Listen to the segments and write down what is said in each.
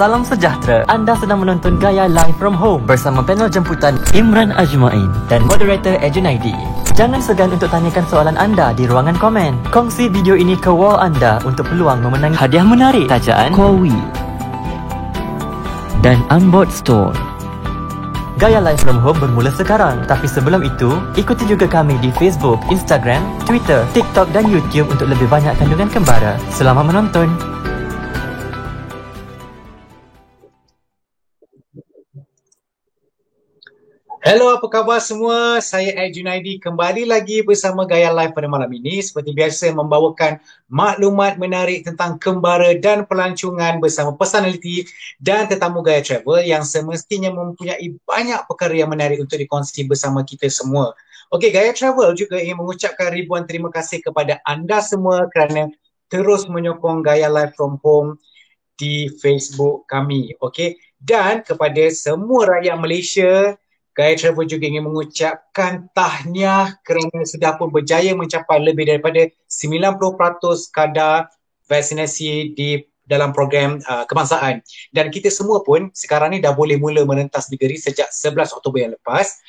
Salam sejahtera. Anda sedang menonton Gaya Live from Home bersama panel jemputan Imran Ajmain dan moderator Junaidi. Jangan segan untuk tanyakan soalan anda di ruangan komen. Kongsi video ini ke wall anda untuk peluang memenangi hadiah menarik tajaan Kowi dan Unboard Store. Gaya Live from Home bermula sekarang. Tapi sebelum itu, ikuti juga kami di Facebook, Instagram, Twitter, TikTok dan YouTube untuk lebih banyak kandungan kembara. Selamat menonton. Hello, apa khabar semua? Saya Junaidi kembali lagi bersama Gaya Live pada malam ini. Seperti biasa membawakan maklumat menarik tentang kembara dan pelancongan bersama personaliti dan tetamu Gaya Travel yang semestinya mempunyai banyak perkara yang menarik untuk dikongsi bersama kita semua. Okey, Gaya Travel juga ingin mengucapkan ribuan terima kasih kepada anda semua kerana terus menyokong Gaya Live from Home di Facebook kami. Okey, dan kepada semua rakyat Malaysia, Gaya Travel juga ingin mengucapkan tahniah kerana sudah pun berjaya mencapai lebih daripada 90% kadar vaksinasi di dalam program kebangsaan. Dan kita semua pun sekarang ni dah boleh mula merentas negeri sejak 11 Oktober yang lepas.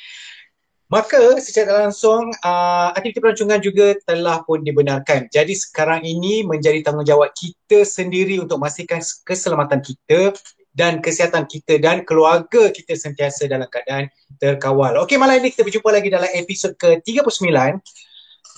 Maka secara langsung aktiviti pelancongan juga telah pun dibenarkan. Jadi sekarang ini menjadi tanggungjawab kita sendiri untuk memastikan keselamatan kita dan kesihatan kita dan keluarga kita sentiasa dalam keadaan terkawal. Okey, malam ini kita berjumpa lagi dalam episod ke-39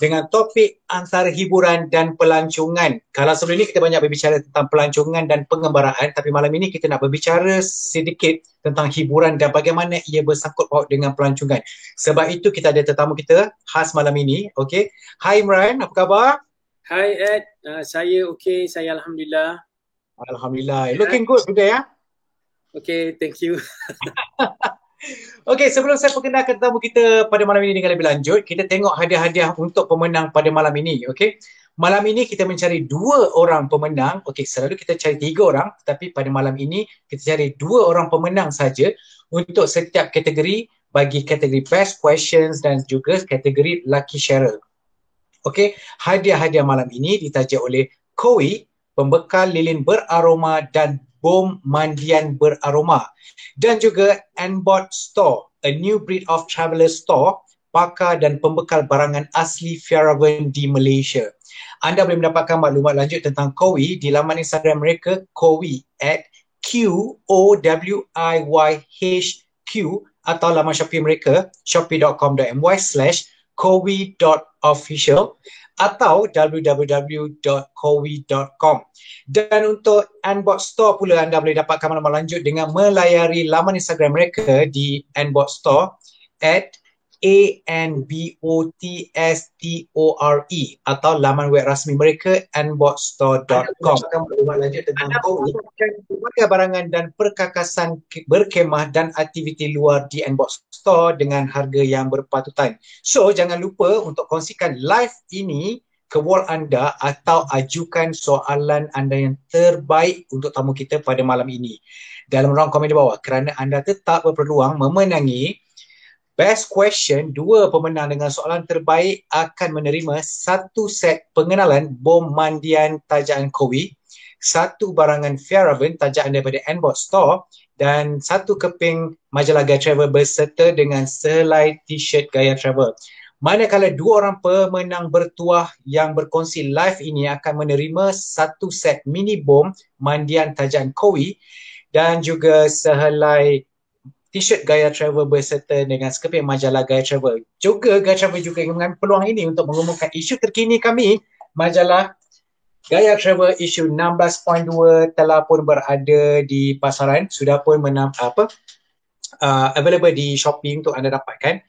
dengan topik antara hiburan dan pelancongan. Kalau sebelum ini kita banyak berbicara tentang pelancongan dan pengembaraan, tapi malam ini kita nak berbicara sedikit tentang hiburan dan bagaimana ia bersangkut paut dengan pelancongan. Sebab itu kita ada tetamu kita khas malam ini. Okey. Hai Imran, apa khabar? Hai Ed, saya okey, saya Alhamdulillah. Alhamdulillah. Looking good today ya? Okay, thank you. Okey, sebelum saya perkenalkan tetamu kita pada malam ini dengan lebih lanjut, kita tengok hadiah-hadiah untuk pemenang pada malam ini. Okey, malam ini kita mencari 2 orang pemenang. Okey, selalu kita cari 3 orang, tapi pada malam ini kita cari 2 orang pemenang saja untuk setiap kategori, bagi kategori Best Questions dan juga kategori Lucky Sharer. Okey, hadiah-hadiah malam ini ditaja oleh Kowi, pembekal lilin beraroma dan bom mandian beraroma, dan juga Unboard Store, a new breed of traveller store, pakar dan pembekal barangan asli Fjäriven di Malaysia. Anda boleh mendapatkan maklumat lanjut tentang Kowi di laman Instagram mereka Kowi @QOWIYHQ atau laman Shopee mereka shopee.com.my/kowi.official atau www.kowi.com. Dan untuk Unboard Store pula anda boleh dapatkan maklumat lanjut dengan melayari laman Instagram mereka di Unboard Store @ANBOTSTORE atau laman web rasmi mereka unboardstore.com. Maklumat lanjut tentang berbagai barangan dan perkakasan berkemah dan aktiviti luar di Unboard Store dengan harga yang berpatutan. So jangan lupa untuk kongsikan live ini ke wall anda atau ajukan soalan anda yang terbaik untuk tamu kita pada malam ini dalam ruang komen di bawah, kerana anda tetap berpeluang memenangi Best Question. 2 pemenang dengan soalan terbaik akan menerima 1 set pengenalan bom mandian tajaan Kowi, 1 barangan Fjäriven tajaan daripada Unboard Store dan 1 keping majalah Gaya Travel berserta dengan sehelai t-shirt Gaya Travel. Manakala 2 orang pemenang bertuah yang berkongsi live ini akan menerima 1 set mini bom mandian tajaan Kowi dan juga sehelai t-shirt Gaya Travel berserta dengan sekeping majalah Gaya Travel. Juga Gaya Travel juga ingin mengambil peluang ini untuk mengumumkan isu terkini kami. Majalah Gaya Travel isu 16.2 telah pun berada di pasaran, sudah pun available di Shopee untuk anda dapatkan.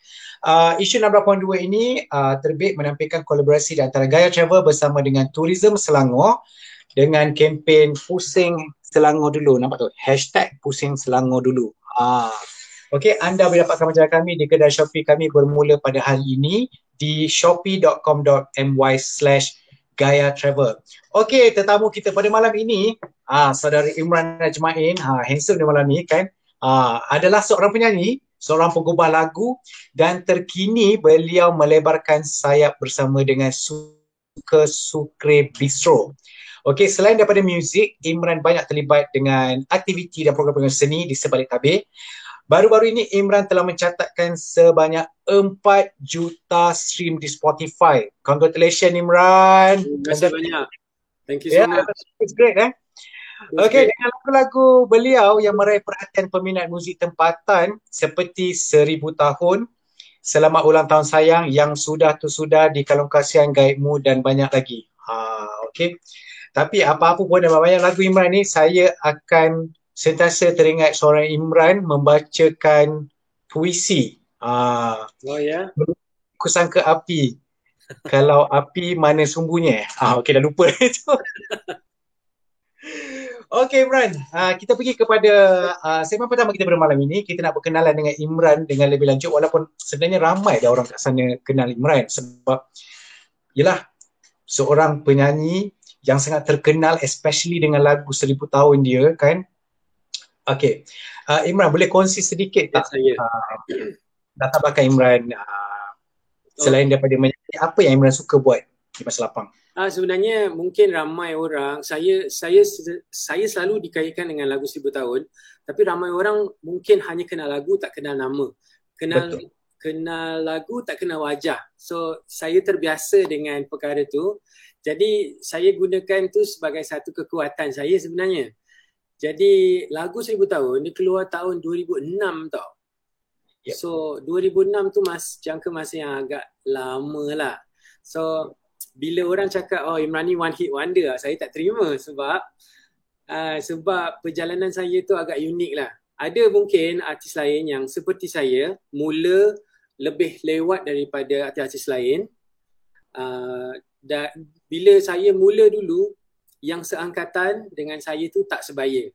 Isu 16.2 ini terbit menampilkan kolaborasi di antara Gaya Travel bersama dengan Tourism Selangor dengan kempen Pusing Selangor Dulu. Nampak tu? #Pusing Selangor Dulu. Okey, anda boleh dapatkan majalah kami di kedai Shopee kami bermula pada hari ini di shopee.com.my/Gaya Travel. Okey, tetamu kita pada malam ini saudara Imran Ajmain, handsome di malam ni kan. Adalah seorang penyanyi, seorang penggubah lagu dan terkini beliau melebarkan sayap bersama dengan Suka Sukre Bistro. Okey, selain daripada muzik, Imran banyak terlibat dengan aktiviti dan program-program seni di sebalik tabir. Baru-baru ini Imran telah mencatatkan sebanyak 4 juta stream di Spotify. Congratulations Imran. Terima kasih banyak. Thank you Yeah, so much. it's great Okey, great. dengan lagu-lagu beliau yang meraih perhatian peminat muzik tempatan seperti 1000 tahun, Selamat Ulang Tahun Sayang, Yang Sudah Tu Sudah, Di Kalung Kasihan, Gaibmu dan banyak lagi. Okey. Tapi apa-apa pun dalam banyak lagu Imran ni, saya akan sentiasa teringat seorang Imran membacakan puisi. Oh ya. Aku sangka api. Kalau api mana sumbunya? Okey, dah lupa itu. Okey Imran, kita pergi kepada segmen pertama kita pada malam ini. Kita nak berkenalan dengan Imran dengan lebih lanjut, walaupun sebenarnya ramai dah orang kat sana kenal Imran sebab yelah seorang penyanyi yang sangat terkenal, especially dengan lagu 1000 tahun dia kan. Okey, Imran boleh kongsi sedikit tak latar belakang Imran selain daripada menyanyi, apa yang Imran suka buat di masa lapang? Sebenarnya mungkin ramai orang, saya selalu dikaitkan dengan lagu 1000 tahun, tapi ramai orang mungkin hanya kenal lagu, tak kenal nama. Kenal lagu, tak kenal wajah. So saya terbiasa dengan perkara tu. Jadi saya gunakan tu sebagai satu kekuatan saya sebenarnya. Jadi lagu 1000 tahun ni keluar tahun 2006 tau. Yep. So 2006 tu jangka masa yang agak lama lah. So bila orang cakap Imran ni one hit wonder, saya tak terima sebab perjalanan saya tu agak unik lah. Ada mungkin artis lain yang seperti saya mula lebih lewat daripada artis-artis lain. Dan bila saya mula dulu, yang seangkatan dengan saya tu tak sebaya.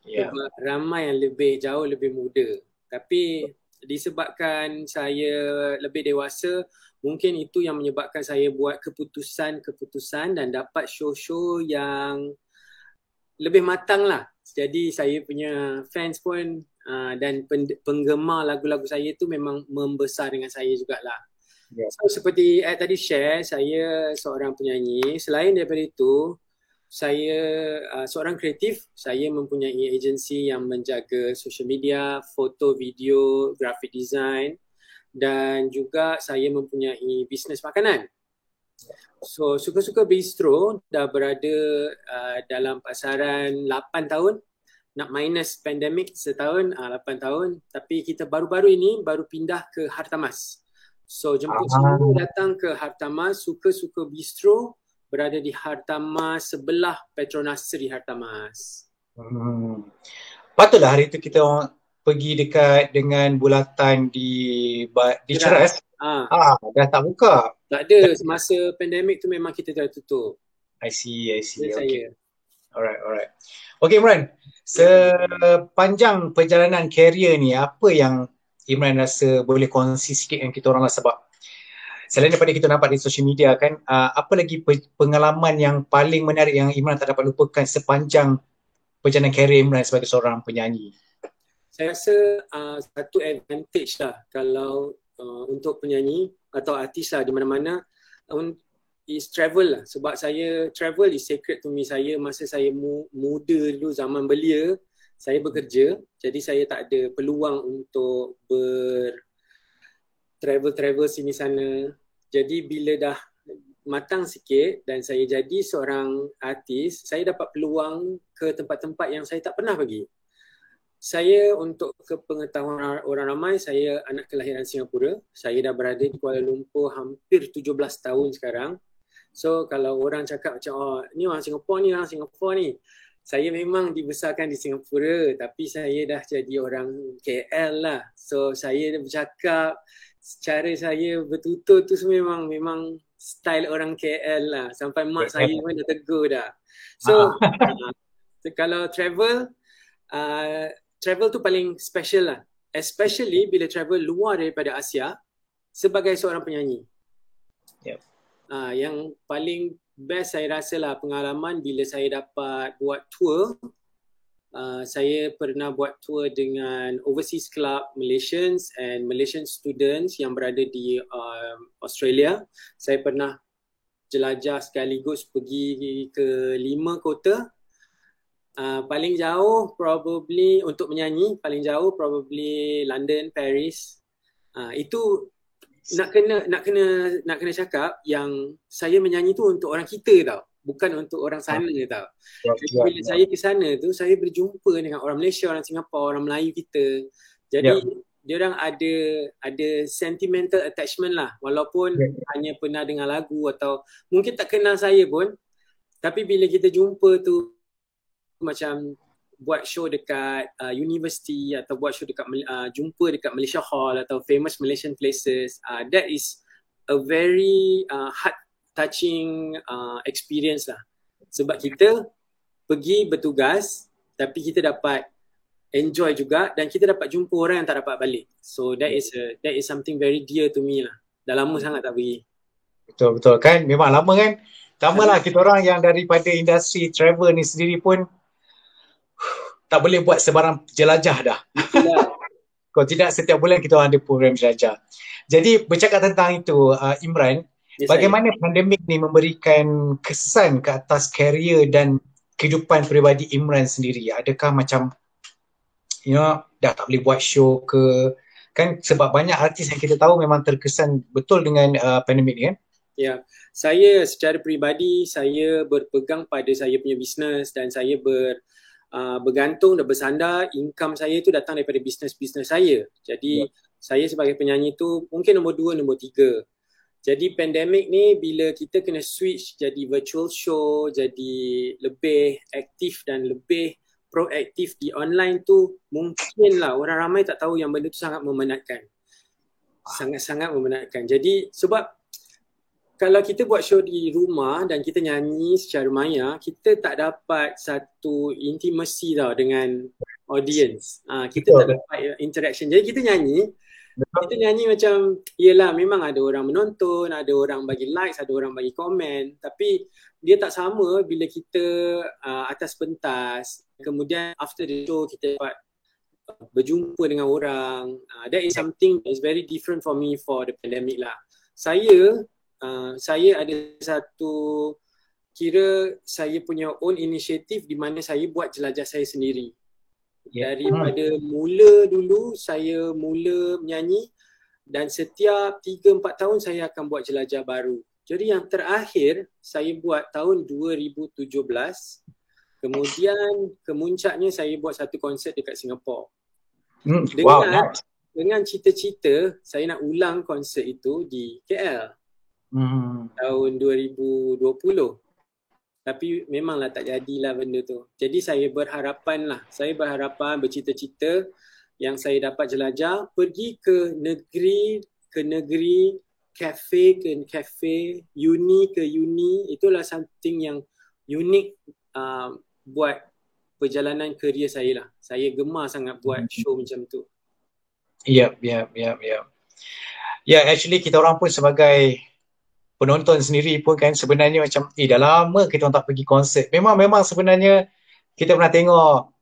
Sebab ramai yang jauh lebih muda. Tapi disebabkan saya lebih dewasa, mungkin itu yang menyebabkan saya buat keputusan dan dapat show-show yang lebih matang lah. Jadi saya punya fans pun dan penggemar lagu-lagu saya tu memang membesar dengan saya jugalah. So, seperti tadi share, saya seorang penyanyi. Selain daripada itu, saya seorang kreatif. Saya mempunyai agensi yang menjaga social media, foto, video, graphic design, dan juga saya mempunyai bisnes makanan. So Suka Bistro dah berada dalam pasaran 8 tahun. Nak minus pandemik setahun, 8 tahun. Tapi kita baru-baru ini baru pindah ke Hartamas. So jemput semua datang ke Hartamas. Suka Bistro berada di Hartamas, sebelah Petronas Seri Hartamas. Patutlah hari itu kita pergi dekat dengan bulatan di Ceras. Dah tak buka. Tak ada, semasa pandemik tu memang kita dah tutup. I see. Okay. Alright. Okay Imran, sepanjang perjalanan karier ni, apa yang Imran rasa boleh kongsi sikit dengan kita orang lah, sebab selain daripada kita nampak di social media kan, apa lagi pengalaman yang paling menarik yang Imran tak dapat lupakan sepanjang perjalanan karier Imran sebagai seorang penyanyi? Saya rasa satu advantage lah kalau untuk penyanyi atau artis lah di mana-mana is travel lah. Sebab saya travel is sacred to me. Saya masa saya muda dulu, zaman belia, saya bekerja. Jadi saya tak ada peluang untuk travel sini sana. Jadi bila dah matang sikit dan saya jadi seorang artis, saya dapat peluang ke tempat-tempat yang saya tak pernah pergi. Saya, untuk kepengetahuan orang ramai, saya anak kelahiran Singapura. Saya dah berada di Kuala Lumpur hampir 17 tahun sekarang. So kalau orang cakap macam ni orang Singapura ni. Saya memang dibesarkan di Singapura, tapi saya dah jadi orang KL lah. So saya bercakap, cara saya bertutur tu memang style orang KL lah. Sampai mak saya pun dah tegur dah. So kalau travel tu paling special lah. Especially bila travel luar daripada Asia sebagai seorang penyanyi. Yang paling best saya rasa lah pengalaman bila saya dapat buat tour. Saya pernah buat tour dengan Overseas Club Malaysians and Malaysian students yang berada di Australia. Saya pernah jelajah sekaligus pergi ke 5 kota. Paling jauh probably untuk menyanyi, paling jauh probably London, Paris. Itu nak kena cakap yang saya menyanyi tu untuk orang kita tau, bukan untuk orang sana tau. Jadi bila saya ke sana tu, saya berjumpa dengan orang Malaysia, orang Singapura, orang Melayu kita. Jadi diorang ada sentimental attachment lah, walaupun hanya pernah dengar lagu atau mungkin tak kenal saya pun, tapi bila kita jumpa tu macam buat show dekat university atau buat show dekat jumpa dekat Malaysia Hall atau famous Malaysian places, that is a very heart touching experience lah. Sebab kita pergi bertugas tapi kita dapat enjoy juga dan kita dapat jumpa orang yang tak dapat balik. So that is something very dear to me lah. Dah lama sangat tak pergi. Betul kan, memang lama kan. Sama lah kita orang yang daripada industri travel ni sendiri pun tak boleh buat sebarang jelajah dah. Kalau tidak setiap bulan kita orang ada program jelajah. Jadi bercakap tentang itu, Imran, bagaimana pandemik ni memberikan kesan ke atas karier dan kehidupan peribadi Imran sendiri? Adakah macam dah tak boleh buat show ke? Kan sebab banyak artis yang kita tahu memang terkesan betul dengan pandemik ni kan? Ya, saya secara peribadi saya berpegang pada saya punya bisnes dan saya bergantung dan bersandar income saya tu datang daripada bisnes-bisnes saya. Jadi saya sebagai penyanyi tu mungkin nombor 2, nombor 3. Jadi pandemik ni bila kita kena switch jadi virtual show, jadi lebih aktif dan lebih proaktif di online tu, mungkinlah orang ramai tak tahu yang benda tu sangat memenatkan. Sangat-sangat memenatkan. Jadi sebab kalau kita buat show di rumah dan kita nyanyi secara maya, kita tak dapat satu intimacy tau dengan audience. Kita tak dapat interaction. Jadi kita nyanyi macam, yelah memang ada orang menonton, ada orang bagi likes, ada orang bagi komen, tapi dia tak sama bila kita atas pentas, kemudian after the show kita dapat berjumpa dengan orang. That is something that is very different for me for the pandemic lah. Saya ada satu, kira saya punya own initiative di mana saya buat jelajah saya sendiri. Daripada mula dulu saya mula menyanyi dan setiap 3-4 tahun saya akan buat jelajah baru. Jadi yang terakhir saya buat tahun 2017. Kemudian kemuncaknya saya buat satu konsert dekat Singapura. Dengan cita-cita saya nak ulang konsert itu di KL. Tahun 2020. Tapi memanglah tak jadilah benda tu. Jadi saya berharapan, bercita-cita yang saya dapat jelajah, pergi ke negeri, kafe ke kafe, uni ke uni. Itulah something yang unik buat perjalanan kerjaya saya lah. Saya gemar sangat buat show macam tu. Ya, actually kita orang pun sebagai penonton sendiri pun kan sebenarnya macam dah lama kita tak pergi konsert. Memang sebenarnya kita pernah tengok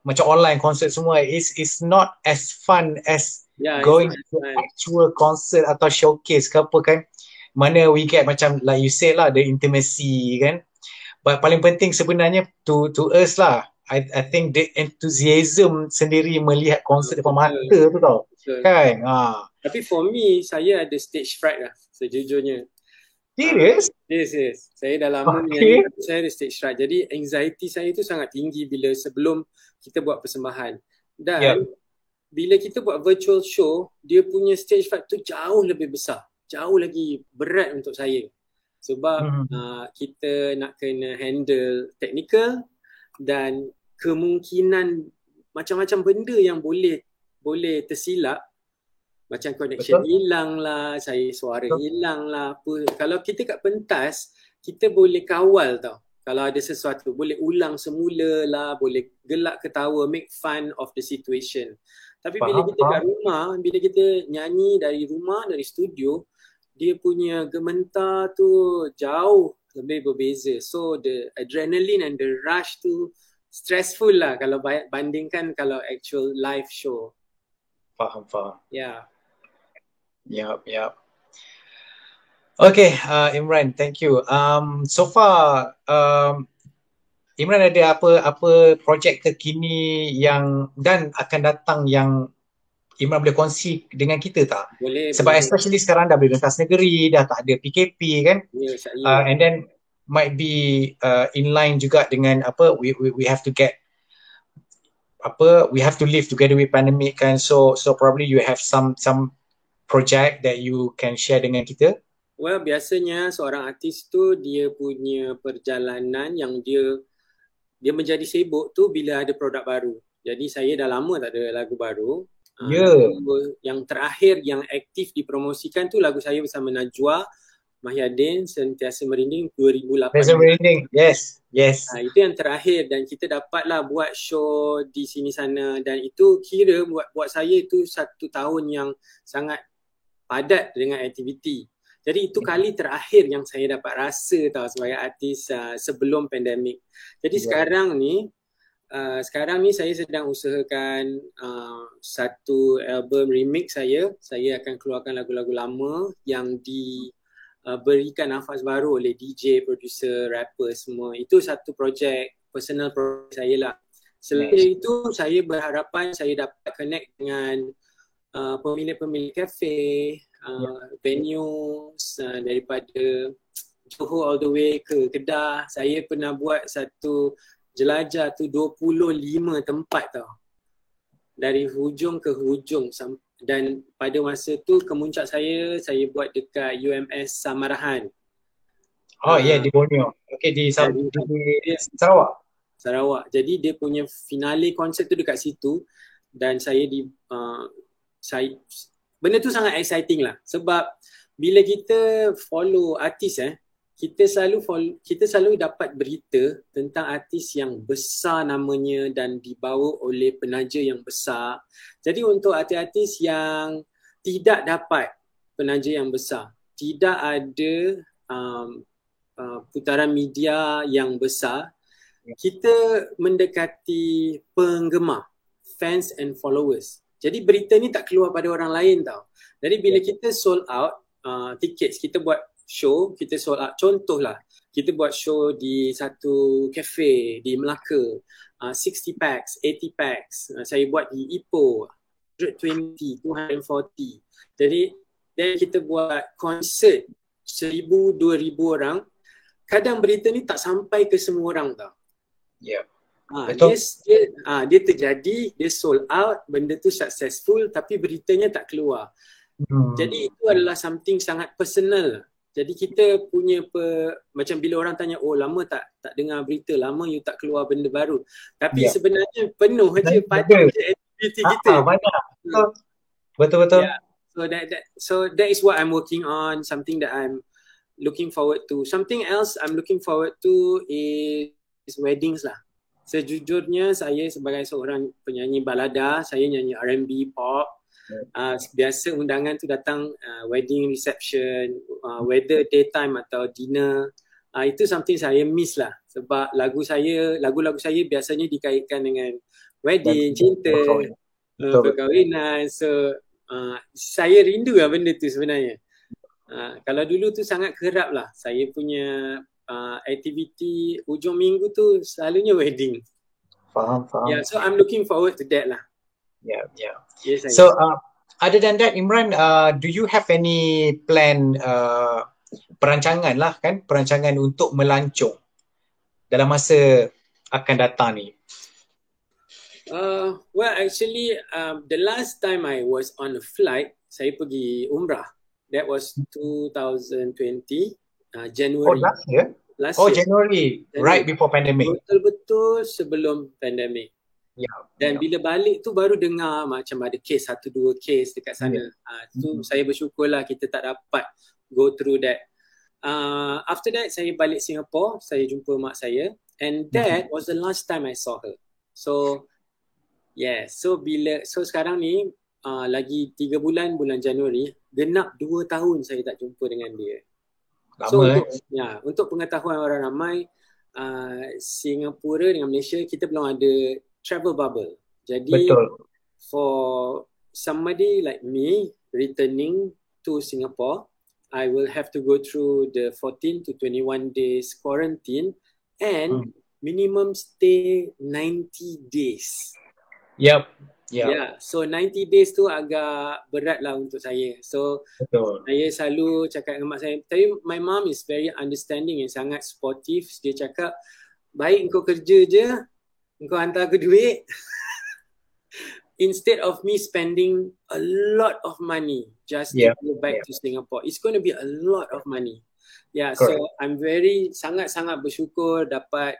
macam online konsert semua is not as fun as going to actual concert atau showcase ke apa kan. Mana we get macam like you said lah, the intimacy kan. But paling penting sebenarnya to us lah, I think the enthusiasm sendiri melihat konsert depan mata tu tau. Kan? Tapi for me, saya ada stage fright lah sejujurnya. Serius? Yes. Saya dah lama menyanyi, saya ada stage fright. Jadi anxiety saya tu sangat tinggi bila sebelum kita buat persembahan. Dan bila kita buat virtual show, dia punya stage fright tu jauh lebih besar. Jauh lagi berat untuk saya. Sebab kita nak kena handle technical dan kemungkinan macam-macam benda yang boleh tersilap. Macam connection hilang lah, suara hilang lah apa. Kalau kita kat pentas, kita boleh kawal tau. Kalau ada sesuatu, boleh ulang semula lah, boleh gelak ketawa, make fun of the situation. Tapi bila kita kat rumah, bila kita nyanyi dari rumah, dari studio, dia punya gementar tu jauh lebih berbeza. So the adrenaline and the rush tu stressful lah kalau bandingkan kalau actual live show. Faham. Ya. Yap. Okay, Imran, thank you. So far, Imran ada apa projek terkini yang dan akan datang yang Imran boleh kongsi dengan kita tak? Boleh, Sebab boleh. especially sekarang dah boleh rentas negeri, dah tak ada PKP kan? Ya, insya-Allah. And then might be in line juga dengan apa we have to get apa we have to live together with pandemic kan, so probably you have some project that you can share dengan kita. Well, biasanya seorang artis tu dia punya perjalanan yang dia menjadi sibuk tu bila ada produk baru. Jadi saya dah lama tak ada lagu baru. Lagu yang terakhir yang aktif dipromosikan tu lagu saya bersama Najwa Mahyadin, Sentiasa Merinding 2018. Sentiasa Merinding, yes. Itu yang terakhir dan kita dapatlah buat show di sini sana dan itu kira buat saya itu 1 tahun yang sangat padat dengan aktiviti. Jadi itu kali terakhir yang saya dapat rasa tau sebagai artis sebelum pandemik. Jadi sekarang ni saya sedang usahakan satu album remix saya. Saya akan keluarkan lagu-lagu lama yang diberikan nafas baru oleh DJ, producer, rapper semua. Itu satu projek, personal projek saya lah. Selain itu, saya berharapan saya dapat connect dengan pemilik-pemilik kafe, venues daripada Johor all the way ke Kedah. Saya pernah buat satu jelajah tu 25 tempat tau. Dari hujung ke hujung dan pada masa tu kemuncak saya buat dekat UMS Samarahan. Di Borneo. Okay, di Sarawak. Sarawak. Jadi dia punya finale konsert tu dekat situ dan benda tu sangat exciting lah sebab bila kita follow artis kita selalu dapat berita tentang artis yang besar namanya dan dibawa oleh penaja yang besar. Jadi untuk artis-artis yang tidak dapat penaja yang besar, tidak ada putaran media yang besar, kita mendekati penggemar, fans and followers. Jadi berita ni tak keluar pada orang lain tau. Jadi bila kita sold out tickets, kita buat show, kita sold out. Contohlah, kita buat show di satu cafe di Melaka, 60 packs, 80 packs. Saya buat di Ipoh, 120, 240. Jadi dan kita buat konsert 1,000, 2,000 orang. Kadang berita ni tak sampai ke semua orang tau. Dia terjadi, dia sold out, benda tu successful tapi beritanya tak keluar. Jadi itu adalah something sangat personal. Jadi kita punya macam bila orang tanya, lama tak dengar berita, lama you tak keluar benda baru. Tapi sebenarnya penuh je pada aktiviti kita. Banyak. Betul. Yeah. So that is what I'm working on, something that I'm looking forward to. Something else I'm looking forward to is weddings lah. Sejujurnya saya sebagai seorang penyanyi balada, saya nyanyi R&B, pop. Biasa undangan tu datang wedding reception, whether daytime atau dinner, itu something saya miss lah sebab lagu-lagu saya biasanya dikaitkan dengan wedding, cinta, perkahwinan. So saya rindu lah benda tu sebenarnya. Kalau dulu tu sangat kerap lah saya punya aktiviti hujung minggu tu selalunya wedding. Faham. Yeah, so I'm looking forward to that lah. Yeah. Yes, so other than that, Imran, do you have any plan perancangan untuk melancong dalam masa akan datang ni? Well, actually, the last time I was on a flight, saya pergi umrah. That was 2020, January. Last year? January, right before pandemic. Betul-betul sebelum pandemic. Dan bila balik tu baru dengar macam ada kes, 1-2 kes dekat sana. Tu saya bersyukurlah kita tak dapat go through that. After that, saya balik Singapore, saya jumpa mak saya. And that was the last time I saw her. So, so sekarang ni lagi 3 bulan Januari, genap 2 tahun saya tak jumpa dengan dia. Lama, untuk pengetahuan orang ramai, Singapura dengan Malaysia kita belum ada travel bubble. Jadi for somebody like me returning to Singapore, I will have to go through the 14 to 21 days quarantine and minimum stay 90 days. Yep. Yeah, so 90 days tu agak berat lah untuk saya. So Betul. saya selalu cakap dengan mak saya, tapi my mom is very understanding and sangat supportive. Dia cakap, baik kau kerja je, kau hantar aku duit. Instead of me spending a lot of money just to go back to Singapore. It's going to be a lot of money. Yeah, Correct. so I'm sangat-sangat bersyukur dapat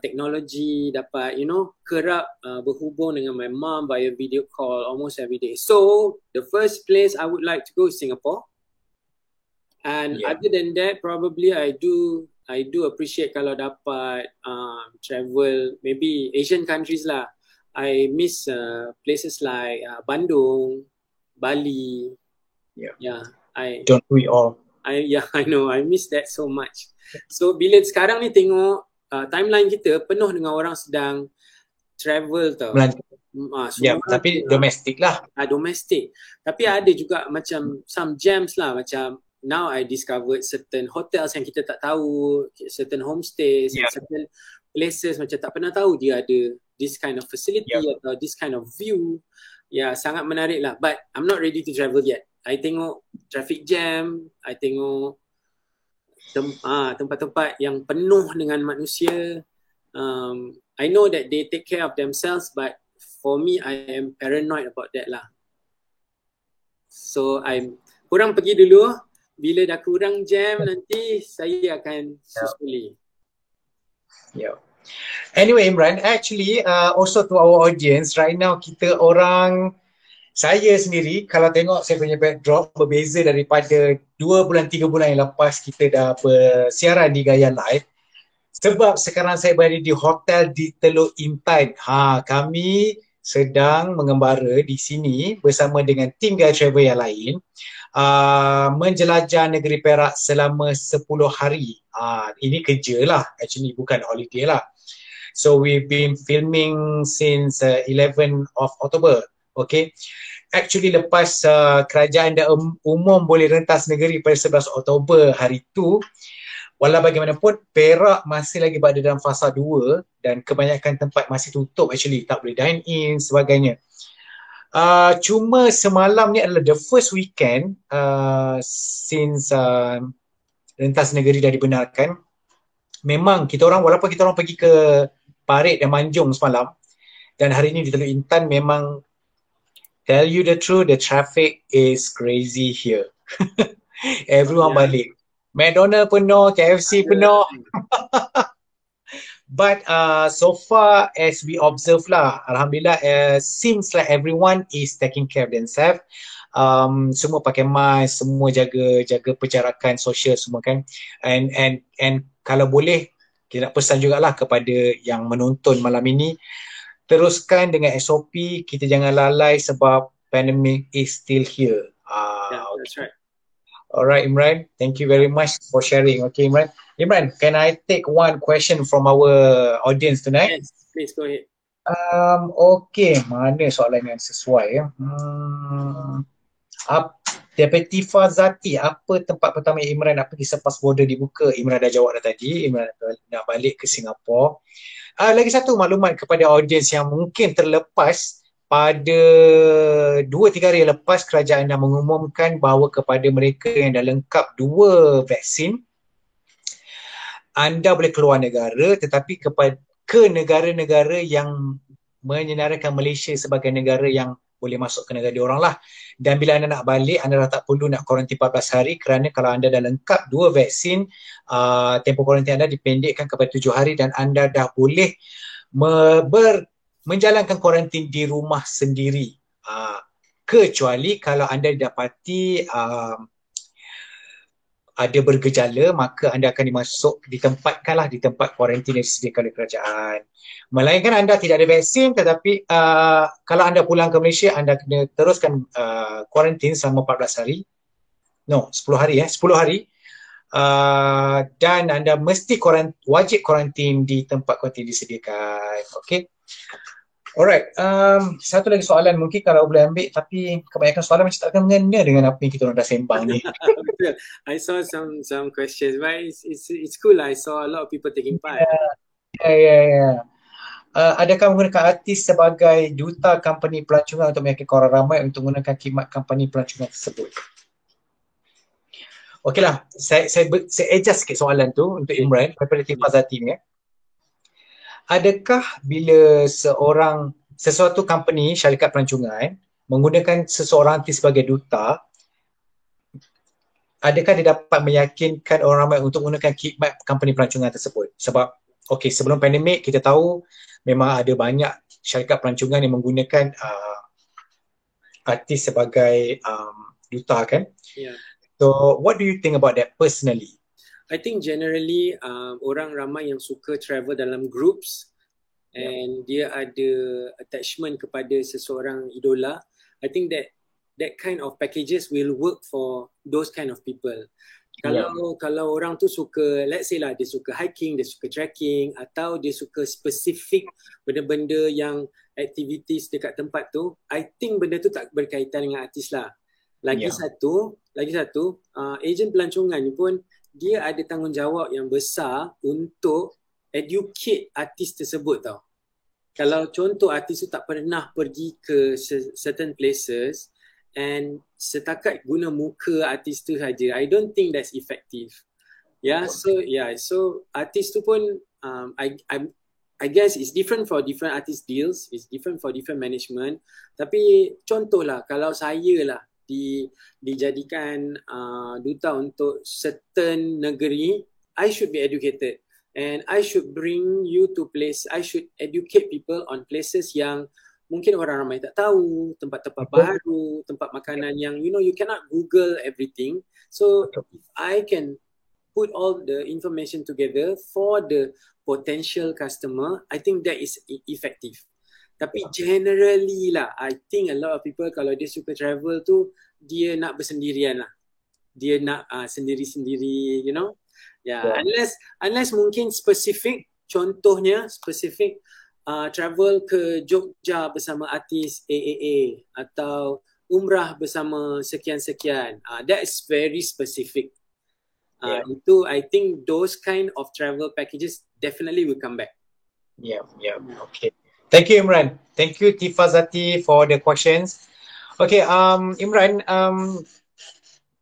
teknologi, dapat kerap berhubung dengan my mom via video call almost every day. So the first place I would like to go is Singapore, and other than that probably I do appreciate kalau dapat travel maybe Asian countries lah. I miss places like Bandung, Bali. Don't we all? I know, I miss that so much. So bila sekarang ni tengok timeline kita penuh dengan orang sedang travel tau. Tapi domestik lah. Domestik. Tapi ada juga macam some gems lah, macam now I discovered certain hotels yang kita tak tahu, certain homestays, certain places macam tak pernah tahu dia ada this kind of facility atau this kind of view. Sangat menarik lah. But I'm not ready to travel yet. I tengok traffic jam, I tengok tempat-tempat yang penuh dengan manusia. I know that they take care of themselves, but for me, I am paranoid about that lah. So korang pergi dulu. Bila dah kurang jam nanti saya akan susuli. Anyway, Imran, actually also to our audience right now, saya sendiri kalau tengok saya punya backdrop berbeza daripada 2 bulan 3 bulan yang lepas kita dah bersiaran di Gaya Live, sebab sekarang saya berada di hotel di Teluk Intan. Kami sedang mengembara di sini bersama dengan tim Gaya Travel yang lain, menjelajah negeri Perak selama 10 hari. Ini kerja lah, actually bukan holiday lah. So we've been filming since 11 of October. Okay, actually lepas kerajaan dah umum boleh rentas negeri pada 11 Oktober hari tu, walau bagaimanapun Perak masih lagi berada dalam fasa 2 dan kebanyakan tempat masih tutup, actually tak boleh dine in sebagainya. Cuma semalam ni adalah the first weekend since rentas negeri dah dibenarkan. Memang walaupun kita orang pergi ke Parit dan Manjung semalam, dan hari ni di Teluk Intan, memang tell you the truth, the traffic is crazy here. Everyone balik. McDonald penuh, KFC penuh. But so far as we observe lah, Alhamdulillah, seems like everyone is taking care of themselves. Semua pakai mask, semua jaga perjarakan sosial semua kan. And kalau boleh, kita nak pesan jugalah kepada yang menonton malam ini, teruskan dengan SOP, kita jangan lalai sebab pandemic is still here. That's right. Alright, Imran, thank you very much for sharing. Okay, Imran, can I take one question from our audience tonight? Yes, please go ahead. Okay, mana soalan yang sesuai ya? Daripada Tifa Zati, apa tempat pertama yang Imran nak pergi selepas border dibuka? Imran dah jawab dah tadi, Imran nak balik ke Singapura. Lagi satu maklumat kepada audiens yang mungkin terlepas, pada 2-3 hari lepas kerajaan dah mengumumkan bahawa kepada mereka yang dah lengkap 2 vaksin, anda boleh keluar negara, tetapi ke negara-negara yang menyenaraikan Malaysia sebagai negara yang boleh masuk ke negara diorang lah. Dan bila anda nak balik, anda dah tak perlu nak kuarantin 14 hari, kerana kalau anda dah lengkap 2 vaksin, tempoh kuarantin anda dipendekkan kepada 7 hari dan anda dah boleh menjalankan kuarantin di rumah sendiri. Kecuali kalau anda didapati ada bergejala, maka anda akan ditempatkanlah di tempat kuarantin yang disediakan oleh kerajaan. Melainkan anda tidak ada vaksin, tetapi kalau anda pulang ke Malaysia, anda kena teruskan kuarantin selama 14 hari. No, 10 hari 10 hari. Dan anda mesti wajib kuarantin di tempat kuarantin disediakan. Okay. Alright, satu lagi soalan mungkin kalau boleh ambil, tapi kebanyakan soalan macam takkan mengena dengan apa yang kita orang dah sembang ni. Betul. I saw some questions, but it's cool. I saw a lot of people taking part. Ya. Adakah menggunakan artis sebagai duta company pelancongan untuk meyakinkan orang ramai untuk menggunakan khidmat company pelancongan tersebut? Okeylah, saya adjust sikit soalan tu untuk Imran daripada Tifah Zati ni. Adakah bila sesuatu company, syarikat pelancongan menggunakan seseorang artis sebagai duta, adakah dia dapat meyakinkan orang ramai untuk menggunakan khidmat company pelancongan tersebut? Sebab sebelum pandemik kita tahu memang ada banyak syarikat pelancongan yang menggunakan artis sebagai duta kan? Yeah. So what do you think about that personally? I think generally orang ramai yang suka travel dalam groups and dia ada attachment kepada seseorang idola. I think that kind of packages will work for those kind of people. Kalau orang tu suka, let's say lah, dia suka hiking, dia suka trekking, atau dia suka spesifik benda-benda yang activities dekat tempat tu, I think benda tu tak berkaitan dengan artis lah. Lagi satu, ejen pelancongan ni pun dia ada tanggungjawab yang besar untuk educate artis tersebut tau. Kalau contoh artis tu tak pernah pergi ke certain places and setakat guna muka artis tu saja, I don't think that's effective. So artis tu pun I guess it's different for different artist deals, it's different for different management. Tapi contohlah kalau saya lah dijadikan duta untuk certain negeri, I should be educated and I should bring you to place, I should educate people on places yang mungkin orang ramai tak tahu, tempat-tempat baru, tempat makanan yang you cannot Google everything. So if I can put all the information together for the potential customer, I think that is effective. Tapi generally lah, I think a lot of people kalau dia suka travel tu, dia nak bersendirian lah. Dia nak sendiri-sendiri, Unless mungkin spesifik, contohnya spesifik travel ke Jogja bersama artis AAA atau umrah bersama sekian-sekian. That is very specific. Itu I think those kind of travel packages definitely will come back. Okay. Thank you Imran. Thank you Tifah Zati for the questions. Okay, Imran,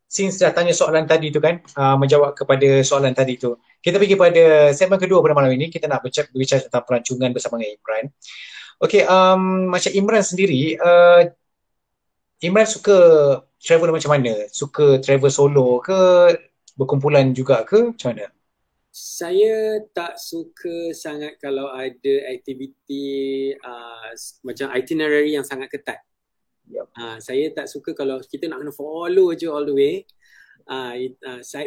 since dah tanya soalan tadi tu kan, menjawab kepada soalan tadi tu, kita pergi pada segmen kedua pada malam ini. Kita nak berbicara tentang pelancongan bersama dengan Imran. Okay, macam Imran sendiri, Imran suka travel macam mana? Suka travel solo ke? Berkumpulan juga ke? Macam mana? Saya tak suka sangat kalau ada aktiviti macam itinerary yang sangat ketat. Saya tak suka kalau kita nak kena follow je all the way.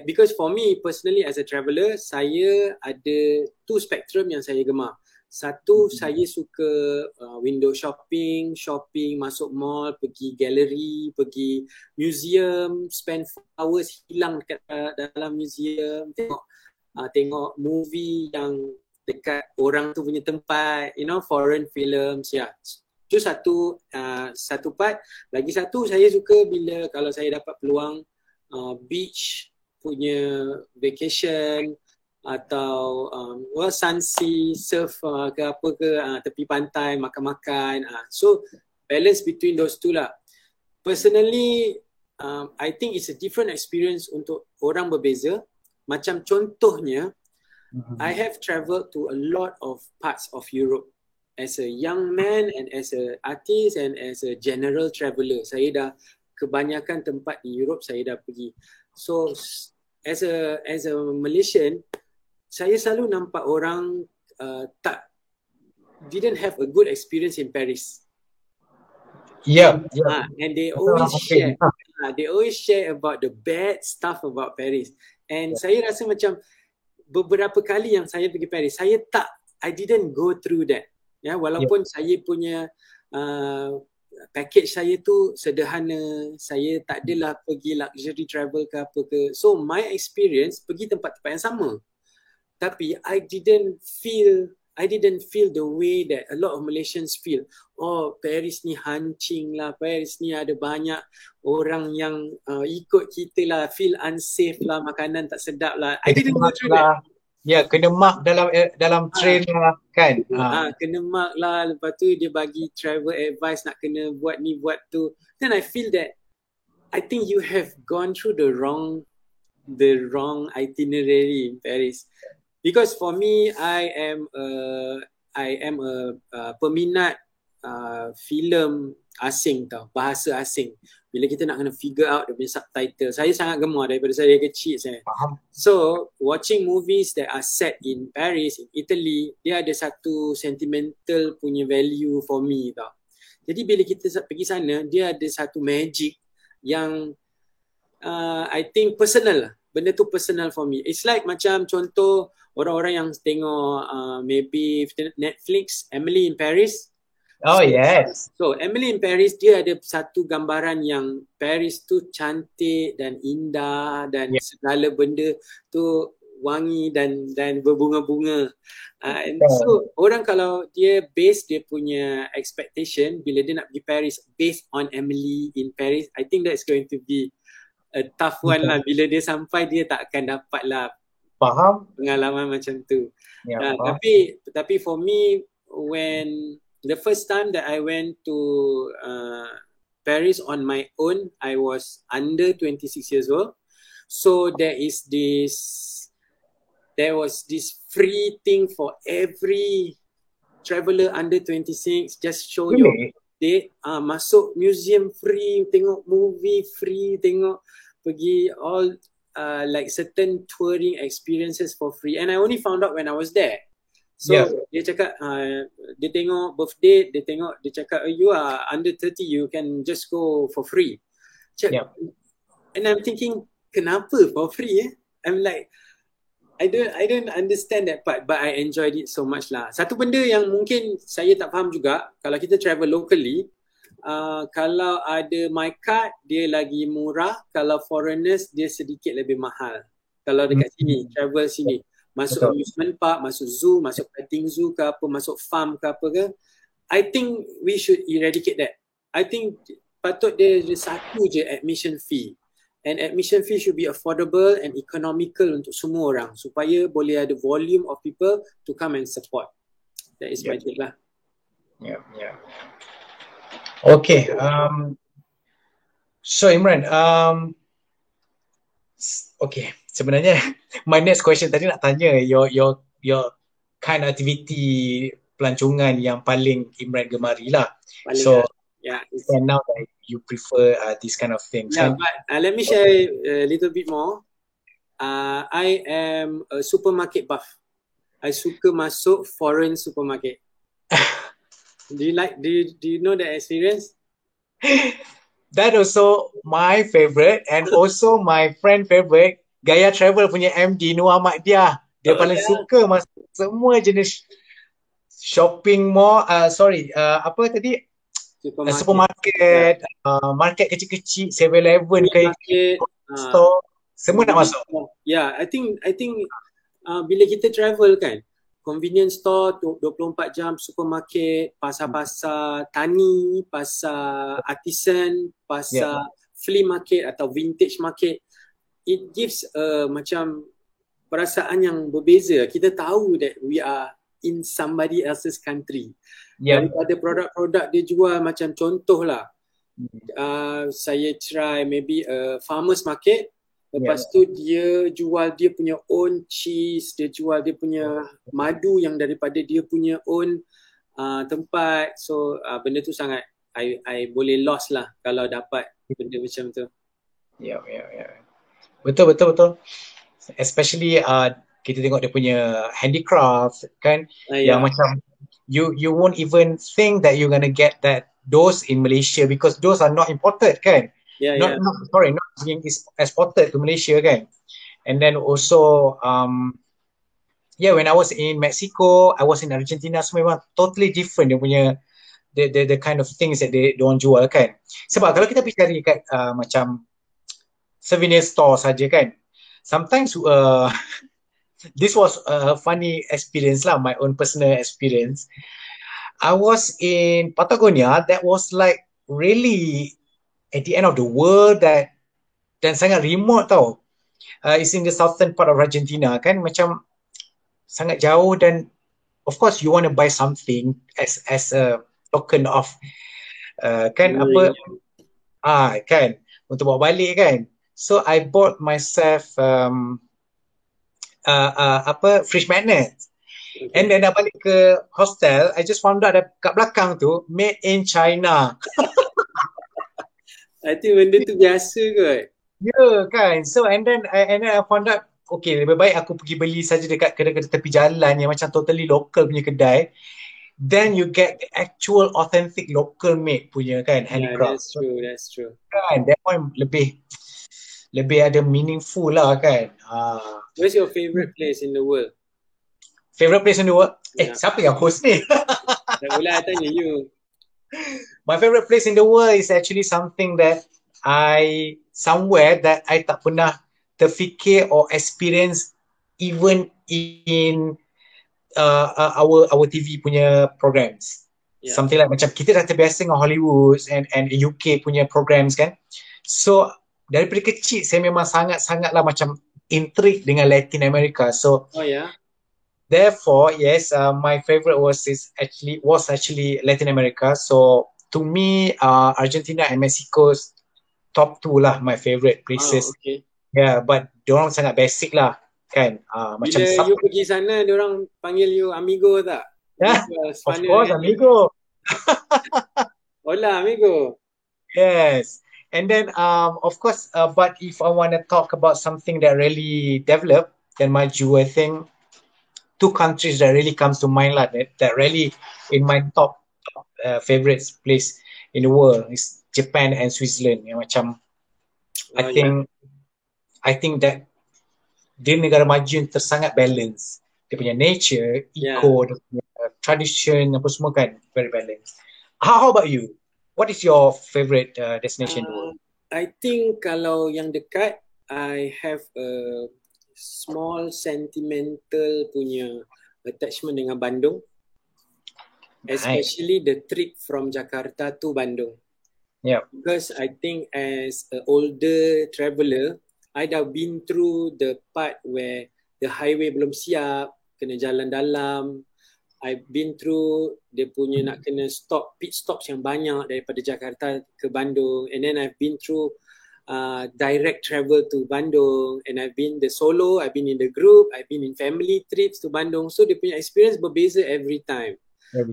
Because for me personally as a traveller, saya ada two spectrum yang saya gemar. Satu, saya suka window shopping, masuk mall, pergi gallery, pergi museum, spend 4 hours hilang dekat dalam museum, tengok movie yang dekat orang tu punya tempat, foreign films, Itu satu part. Lagi satu, saya suka bila kalau saya dapat peluang beach punya vacation atau sunsea, surf ke apa ke, tepi pantai, makan-makan. So balance between those two lah. Personally, I think it's a different experience untuk orang berbeza. Macam contohnya, I have travelled to a lot of parts of Europe as a young man and as a artist and as a general traveller. Saya dah kebanyakan tempat di Europe saya dah pergi. So as a Malaysian, saya selalu nampak orang didn't have a good experience in Paris. And they always share about the bad stuff about Paris. And saya rasa macam beberapa kali yang saya pergi Paris, I didn't go through that. Walaupun saya punya package saya tu sederhana, saya tak adalah pergi luxury travel ke apa ke. So my experience pergi tempat-tempat yang sama. Tapi I didn't feel I didn't feel the way that a lot of Malaysians feel. Oh, Paris ni hancing lah, Paris ni ada banyak orang yang ikut kita lah, feel unsafe lah, makanan tak sedap lah. I didn't go through that. Ya, kena mark dalam train lah kan. Kena mark lah, lepas tu dia bagi travel advice nak kena buat ni buat tu. Then I feel that I think you have gone through the wrong itinerary in Paris. Because for me, I am a peminat filem asing tau, bahasa asing. Bila kita nak kena figure out dia punya subtitle, saya sangat gemar daripada saya kecil saya. Faham. So, watching movies that are set in Paris, in Italy, dia ada satu sentimental punya value for me tau. Jadi bila kita pergi sana, dia ada satu magic yang I think personal lah. Benda tu personal for me. It's like macam contoh orang-orang yang tengok maybe Netflix, Emily in Paris. Oh yes. So Emily in Paris, dia ada satu gambaran yang Paris tu cantik dan indah dan segala benda tu wangi dan berbunga-bunga. So orang kalau dia base dia punya expectation bila dia nak pergi Paris based on Emily in Paris, I think that's going to be a tough one lah. Bila dia sampai dia tak akan dapat lah pengalaman macam tu. Tapi for me, when the first time that I went to Paris on my own, I was under 26 years old. So there was this free thing for every traveller under 26. Just show your date, masuk museum free, tengok movie free, tengok pergi all like certain touring experiences for free. And I only found out when I was there. So dia cakap dia tengok birthday, dia cakap you are under 30, you can just go for free. And I'm thinking, kenapa for free? I'm like, I don't understand that part, but I enjoyed it so much lah. Satu benda yang mungkin saya tak faham juga, kalau kita travel locally, kalau ada my card dia lagi murah, kalau foreigners dia sedikit lebih mahal. Kalau dekat sini, travel sini, masuk amusement park, masuk zoo, masuk petting zoo ke apa, masuk farm ke apa ke, I think we should eradicate that. I think patut dia satu je admission fee. And admission fee should be affordable and economical untuk semua orang supaya boleh ada volume of people to come and support. That is my take lah. Okay. So Imran, okay. Sebenarnya my next question tadi nak tanya your kind of activity pelancongan yang paling Imran gemari lah. And now that you prefer this kind of things. But let me share a little bit more. I am a supermarket buff. I suka masuk foreign supermarket. Do you know that experience? That also my favorite and also my friend favorite, Gaya Travel punya MD Nur Ahmad Dia paling suka masuk semua jenis shopping mall, apa tadi? Supermarket, market kecil-kecil, 7-Eleven ke store, semua nak masuk. I think bila kita travel kan, convenience store 24 jam, supermarket, pasar-pasar tani, pasar artisan, pasar flea market atau vintage market, it gives macam perasaan yang berbeza. Kita tahu that we are in somebody else's country. Daripada produk-produk dia jual, macam contoh lah, saya try maybe a farmer's market, lepas tu dia jual dia punya own cheese, dia jual dia punya madu yang daripada dia punya own tempat. So benda tu sangat I boleh lost lah kalau dapat benda macam tu. Betul. Especially kita tengok dia punya handicraft kan, yang macam you won't even think that you're gonna get those in Malaysia because those are not imported kan. Not being exported to Malaysia kan. And then also when I was in Mexico, I was in Argentina, so memang totally different dia punya the kind of things that they don't jual kan. Sebab kalau kita pergi cari kat macam souvenir store saja kan, sometimes this was a funny experience lah, my own personal experience. I was in Patagonia. That was like really at the end of the world, that dan sangat remote tau. It's in the southern part of Argentina kan, macam sangat jauh, dan of course you want to buy something as a token of kan apa kan untuk bawa balik kan. So I bought myself fridge magnet. Okay. And then dah balik ke hostel, I just found out that kat belakang tu made in China. I think benda tu biasa kot. Yeah kan. So and then I found out, okay, lebih baik aku pergi beli saja dekat kedai-kedai tepi jalan yang macam totally local punya kedai. Then you get the actual authentic local made punya kan, handicraft. That's true. Kan, that one lebih ada meaningful lah kan. Where's your favourite place in the world? Favorite place in the world? Siapa yang host ni? Tak boleh tanya you. My favorite place in the world is actually something that somewhere that I tak pernah terfikir or experience even in our TV punya programs. Yeah. Something like macam kita dah terbiasa dengan Hollywood and UK punya programs kan. So daripada kecil saya memang sangat-sangatlah macam intrigued dengan Latin America. So therefore, yes, my favorite was actually Latin America. So to me, Argentina and Mexico's top 2 lah my favorite places. Okay. Yeah, but diorang sangat basic lah kan. Macam bila you pergi sana, diorang panggil you amigo tak? Yeah, of course, amigo. Hola, amigo. Yes. And then, of course, but if I want to talk about something that really developed, then maju, I think 2 countries that really comes to mind lah, that really in my top favorite place in the world is Japan and Switzerland. Yang macam I think that dia negara maju yang tersangat balance. Dia punya nature, eco, dia punya tradition, apa semua kan, very balanced. How about you? What is your favorite destination in the world? I think kalau yang dekat, I have a small sentimental punya attachment dengan Bandung. Especially the trip from Jakarta to Bandung. Yeah. Because I think as an older traveller, I dah been through the part where the highway belum siap, kena jalan dalam. I've been through dia punya nak kena pit stops yang banyak daripada Jakarta ke Bandung, and then I've been through direct travel to Bandung, and I've been the solo, I've been in the group, I've been in family trips to Bandung. So dia punya experience berbeza every time.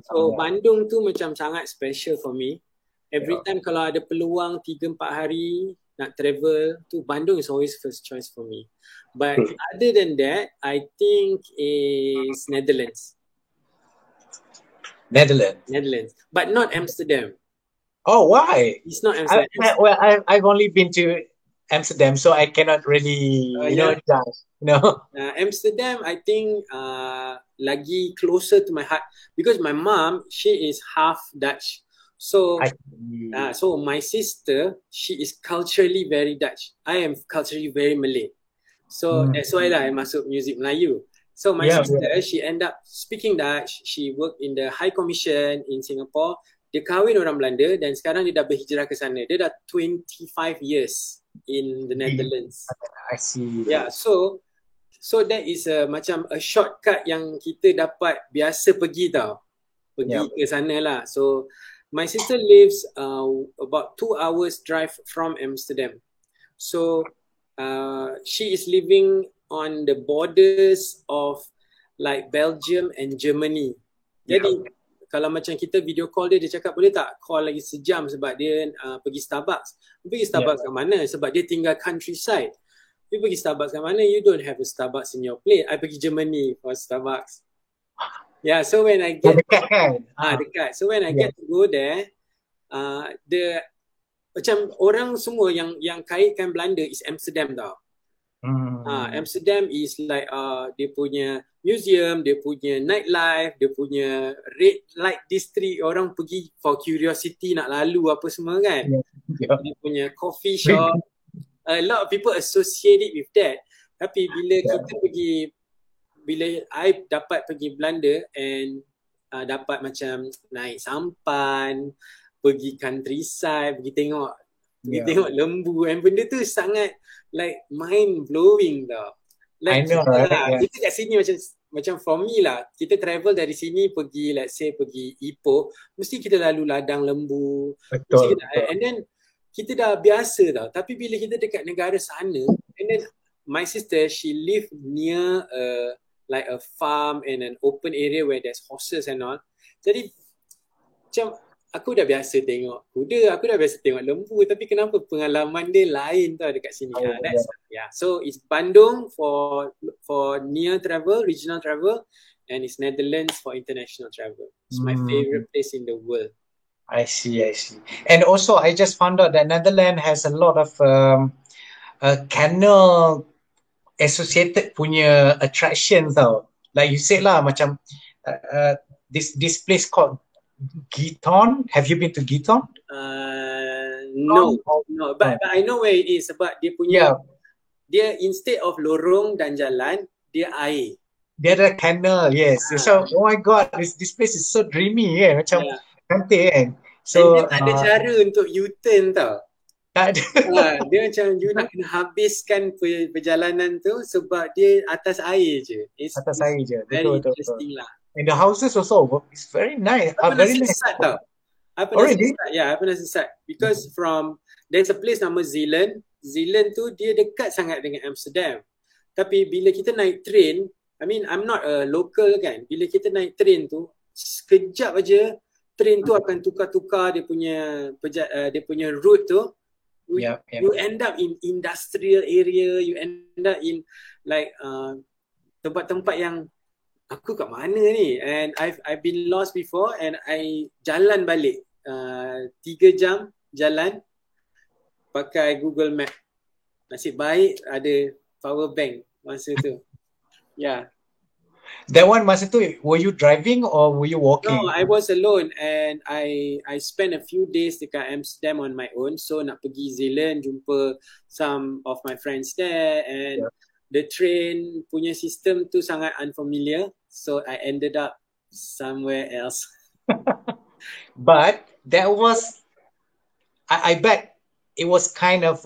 So Bandung tu macam sangat special for me. Every time kalau ada peluang 3-4 hari nak travel to Bandung is always first choice for me. But other than that, I think is Netherlands, but not Amsterdam. Oh, why? It's not Amsterdam. I've only been to Amsterdam, so I cannot really, judge. Amsterdam, I think lagi closer to my heart because my mom, she is half Dutch. So, so my sister, she is culturally very Dutch. I am culturally very Malay. So that's why lah I masuk music Melayu. So my sister, she end up speaking Dutch. She worked in the High Commission in Singapore. Dia kahwin orang Belanda dan sekarang dia dah berhijrah ke sana. Dia dah 25 years in the Netherlands. I see. Yeah, so that is macam a shortcut yang kita dapat biasa pergi tau. Pergi ke sana lah. So my sister lives about 2 hours drive from Amsterdam. So she is living on the borders of like Belgium and Germany. Jadi kalau macam kita video call dia cakap boleh tak call lagi sejam sebab dia pergi Starbucks. Pergi Starbucks kat mana? Sebab dia tinggal countryside. You pergi Starbucks kat mana? You don't have a Starbucks in your place. I pergi Germany for Starbucks. Yeah, so when I get dekat. So when I get to go there, macam orang semua yang kaitkan Belanda is Amsterdam tau. Amsterdam is like dia punya museum, dia punya nightlife, dia punya red light district, orang pergi for curiosity nak lalu apa semua kan. Dia punya coffee shop, a lot of people associate it with that. Tapi bila kita pergi bila I dapat pergi Belanda and dapat macam naik sampan, pergi countryside, pergi tengok lembu, and benda tu sangat like mind blowing tau. I Like know, right? Yeah. kita kat sini macam for me lah, kita travel dari sini pergi, let's say pergi Ipoh, mesti kita lalu ladang lembu, Betul. and then kita dah biasa tau. Tapi bila kita dekat negara sana, and then my sister, she live near like a farm and an open area where there's horses and all. Jadi macam aku dah biasa tengok kuda, aku dah biasa tengok lembu, tapi kenapa pengalaman dia lain tau dekat sini. So it's Bandung for near travel, regional travel, and it's Netherlands for international travel. It's my favorite place in the world. I see. And also I just found out that Netherlands has a lot of canal associated punya attractions tau. Like you said lah, macam this place called Giethoorn. Have you been to Giethoorn? No. But I know where it is. Sebab dia punya, dia instead of lorong dan jalan, dia air. Dia ada canal, yes. So, oh my god, this place is so dreamy, macam cantik kan. So, and dia tak ada cara untuk U-turn tau. Tak ada. Dia macam you nak kena habiskan perjalanan tu sebab dia atas air je. Atas air je. Very interesting lah. And the houses also, it's very nice. I pernah very sesat nice. tau. I pernah sesat. Because there's a place nama Zeeland. Zeeland tu dia dekat sangat dengan Amsterdam. Tapi bila kita naik train, I mean I'm not a local kan. Bila kita naik train tu, sekejap aja train tu akan tukar-tukar dia punya route tu. You end up in industrial area, you end up in like tempat-tempat yang aku kat mana ni, and I've been lost before, and I jalan balik 3 jam jalan pakai Google Map. Nasib baik ada power bank masa tu. That one masa tu, were you driving or were you walking? No, I was alone, and I spent a few days dekat Amsterdam on my own. So nak pergi Zeeland, jumpa some of my friends there, and the train punya system tu sangat unfamiliar. So I ended up somewhere else. But that was, I bet it was kind of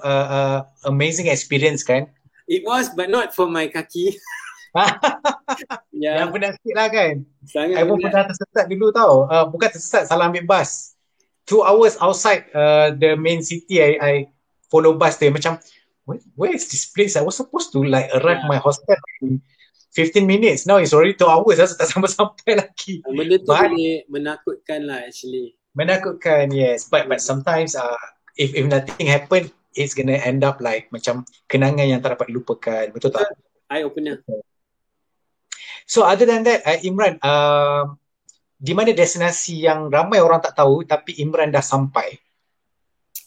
amazing experience kan? It was, but not for my kaki. Yang penat sikit lah kan. Sangat I pun pernah tersesat dulu tau. Bukan tersesat, salah ambil bus. 2 hours outside the main city, I follow bus there. Macam, where is this place? I was supposed to like arrive my hostel in 15 minutes. Now it's already 2 hours. Saya tak sampai lagi. Benda tu boleh menakutkan lah actually. Menakutkan, yes. But sometimes if nothing happen, it's gonna end up like macam kenangan yang tak dapat dilupakan. Betul tak? Eye opener. So other than that, Imran, di mana destinasi yang ramai orang tak tahu tapi Imran dah sampai?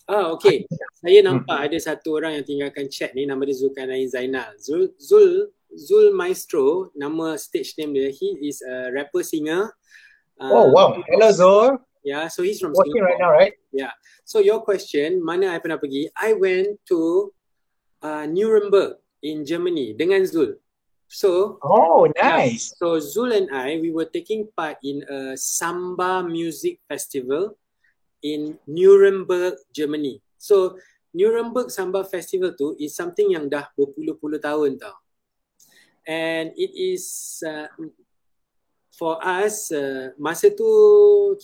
Okay. Saya nampak ada satu orang yang tinggalkan chat ni, nama dia Zulkarnain Zainal. Zul Maestro, nama stage name dia. He is a rapper singer. Oh wow. Hello Zul. Yeah, so he's from Singapore. Right now, right? Yeah. So your question, mana I pernah pergi? I went to Nuremberg in Germany dengan Zul. So, nice. So Zul and I, we were taking part in a samba music festival in Nuremberg, Germany. So Nuremberg Samba Festival tu is something yang dah berpuluh-puluh tahun tau. And it is for us, masa tu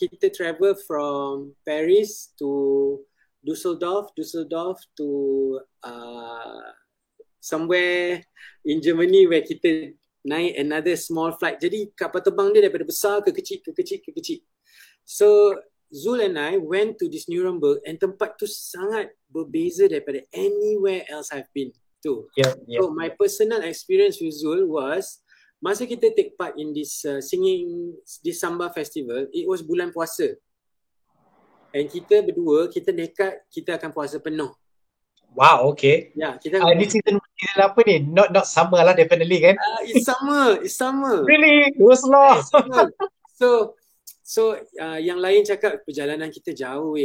kita travel from Paris to Düsseldorf to somewhere in Germany where kita naik another small flight. Jadi kapal terbang dia daripada besar ke kecil. So Zul and I went to this Nuremberg, and tempat tu sangat berbeza daripada anywhere else I've been to. So my personal experience with Zul was, masa kita take part in this singing this Samba festival, it was bulan puasa. And kita berdua, kita nekat kita akan puasa penuh. Wow, okay. Kita this season apa ni? Not summer lah, definitely kan? It's summer. Really? It was long. So yang lain cakap perjalanan kita jauh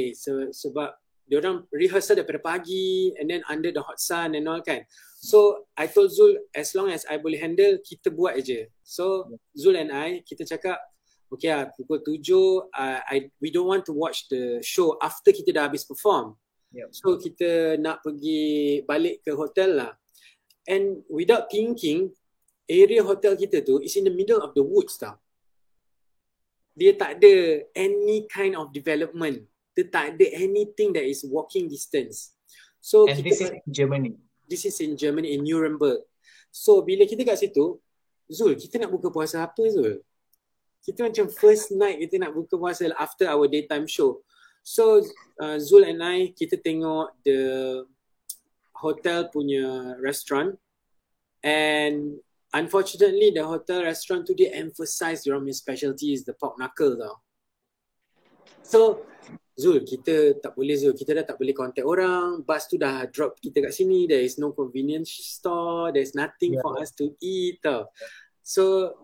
sebab diorang rehearsal daripada pagi and then under the hot sun and all kan. So I told Zul, as long as I boleh handle, kita buat aja. So Zul and I, kita cakap, okay lah, pukul 7, we don't want to watch the show after kita dah habis perform. So kita nak pergi balik ke hotel lah. And without thinking, area hotel kita tu is in the middle of the woods tau. Dia tak ada any kind of development. Dia tak ada anything that is walking distance. So And this is in Germany. This is in Germany, in Nuremberg. So bila kita kat situ, Zul, kita nak buka puasa apa Zul? Kita macam first night kita nak buka puasa after our daytime show. So Zul and I, kita tengok the hotel punya restaurant, and unfortunately the hotel restaurant tu dia emphasize diorang punya specialty is the pork knuckle tau. So Zul, kita tak boleh Zul, kita dah tak boleh contact orang, bus tu dah drop kita kat sini, there is no convenience store, there's nothing for us to eat tau. So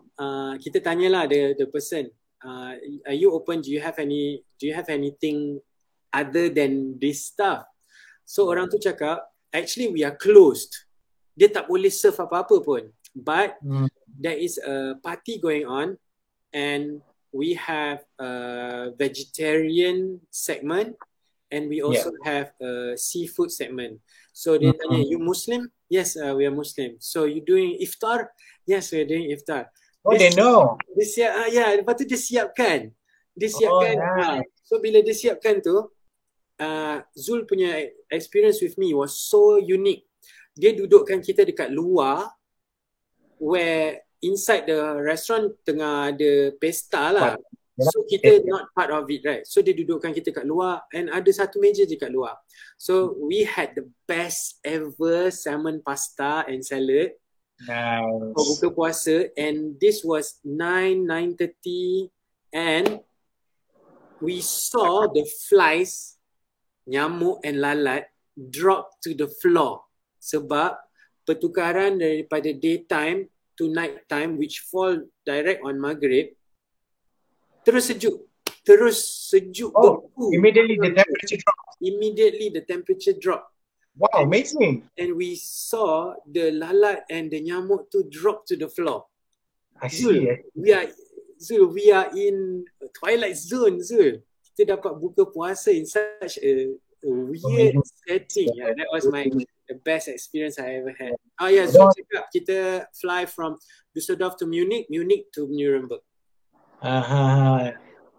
kita tanyalah the person, are you open, do you have anything other than this stuff? So orang tu cakap, actually we are closed, dia tak boleh serve apa-apa pun, but there is a party going on and we have a vegetarian segment and we also have a seafood segment. So dia tanya, you Muslim? Yes, we are Muslim. So you doing iftar? Yes, we are doing iftar. Oh, they know. Dia siap, lepas tu dia siapkan. Nice. So bila dia siapkan tu, Zul punya experience with me was so unique. Dia dudukkan kita dekat luar, where inside the restaurant tengah ada pesta lah. So kita not part of it, right? So dia dudukkan kita kat luar and ada satu meja je kat luar. So we had the best ever salmon pasta and salad. Nice. For buka puasa, and this was 9:30 and we saw the flies, nyamuk and lalat drop to the floor sebab pertukaran daripada daytime to night time, which fall direct on Maghrib, terus sejuk beku. Immediately the temperature dropped. Wow, amazing. And we saw the lalat and the nyamuk to drop to the floor. I see. We are in twilight zone, Zul. Kita dapat buka puasa in such a weird setting. Yeah, that was the best experience I ever had. Zul cakap kita fly from Düsseldorf to Munich to Nuremberg.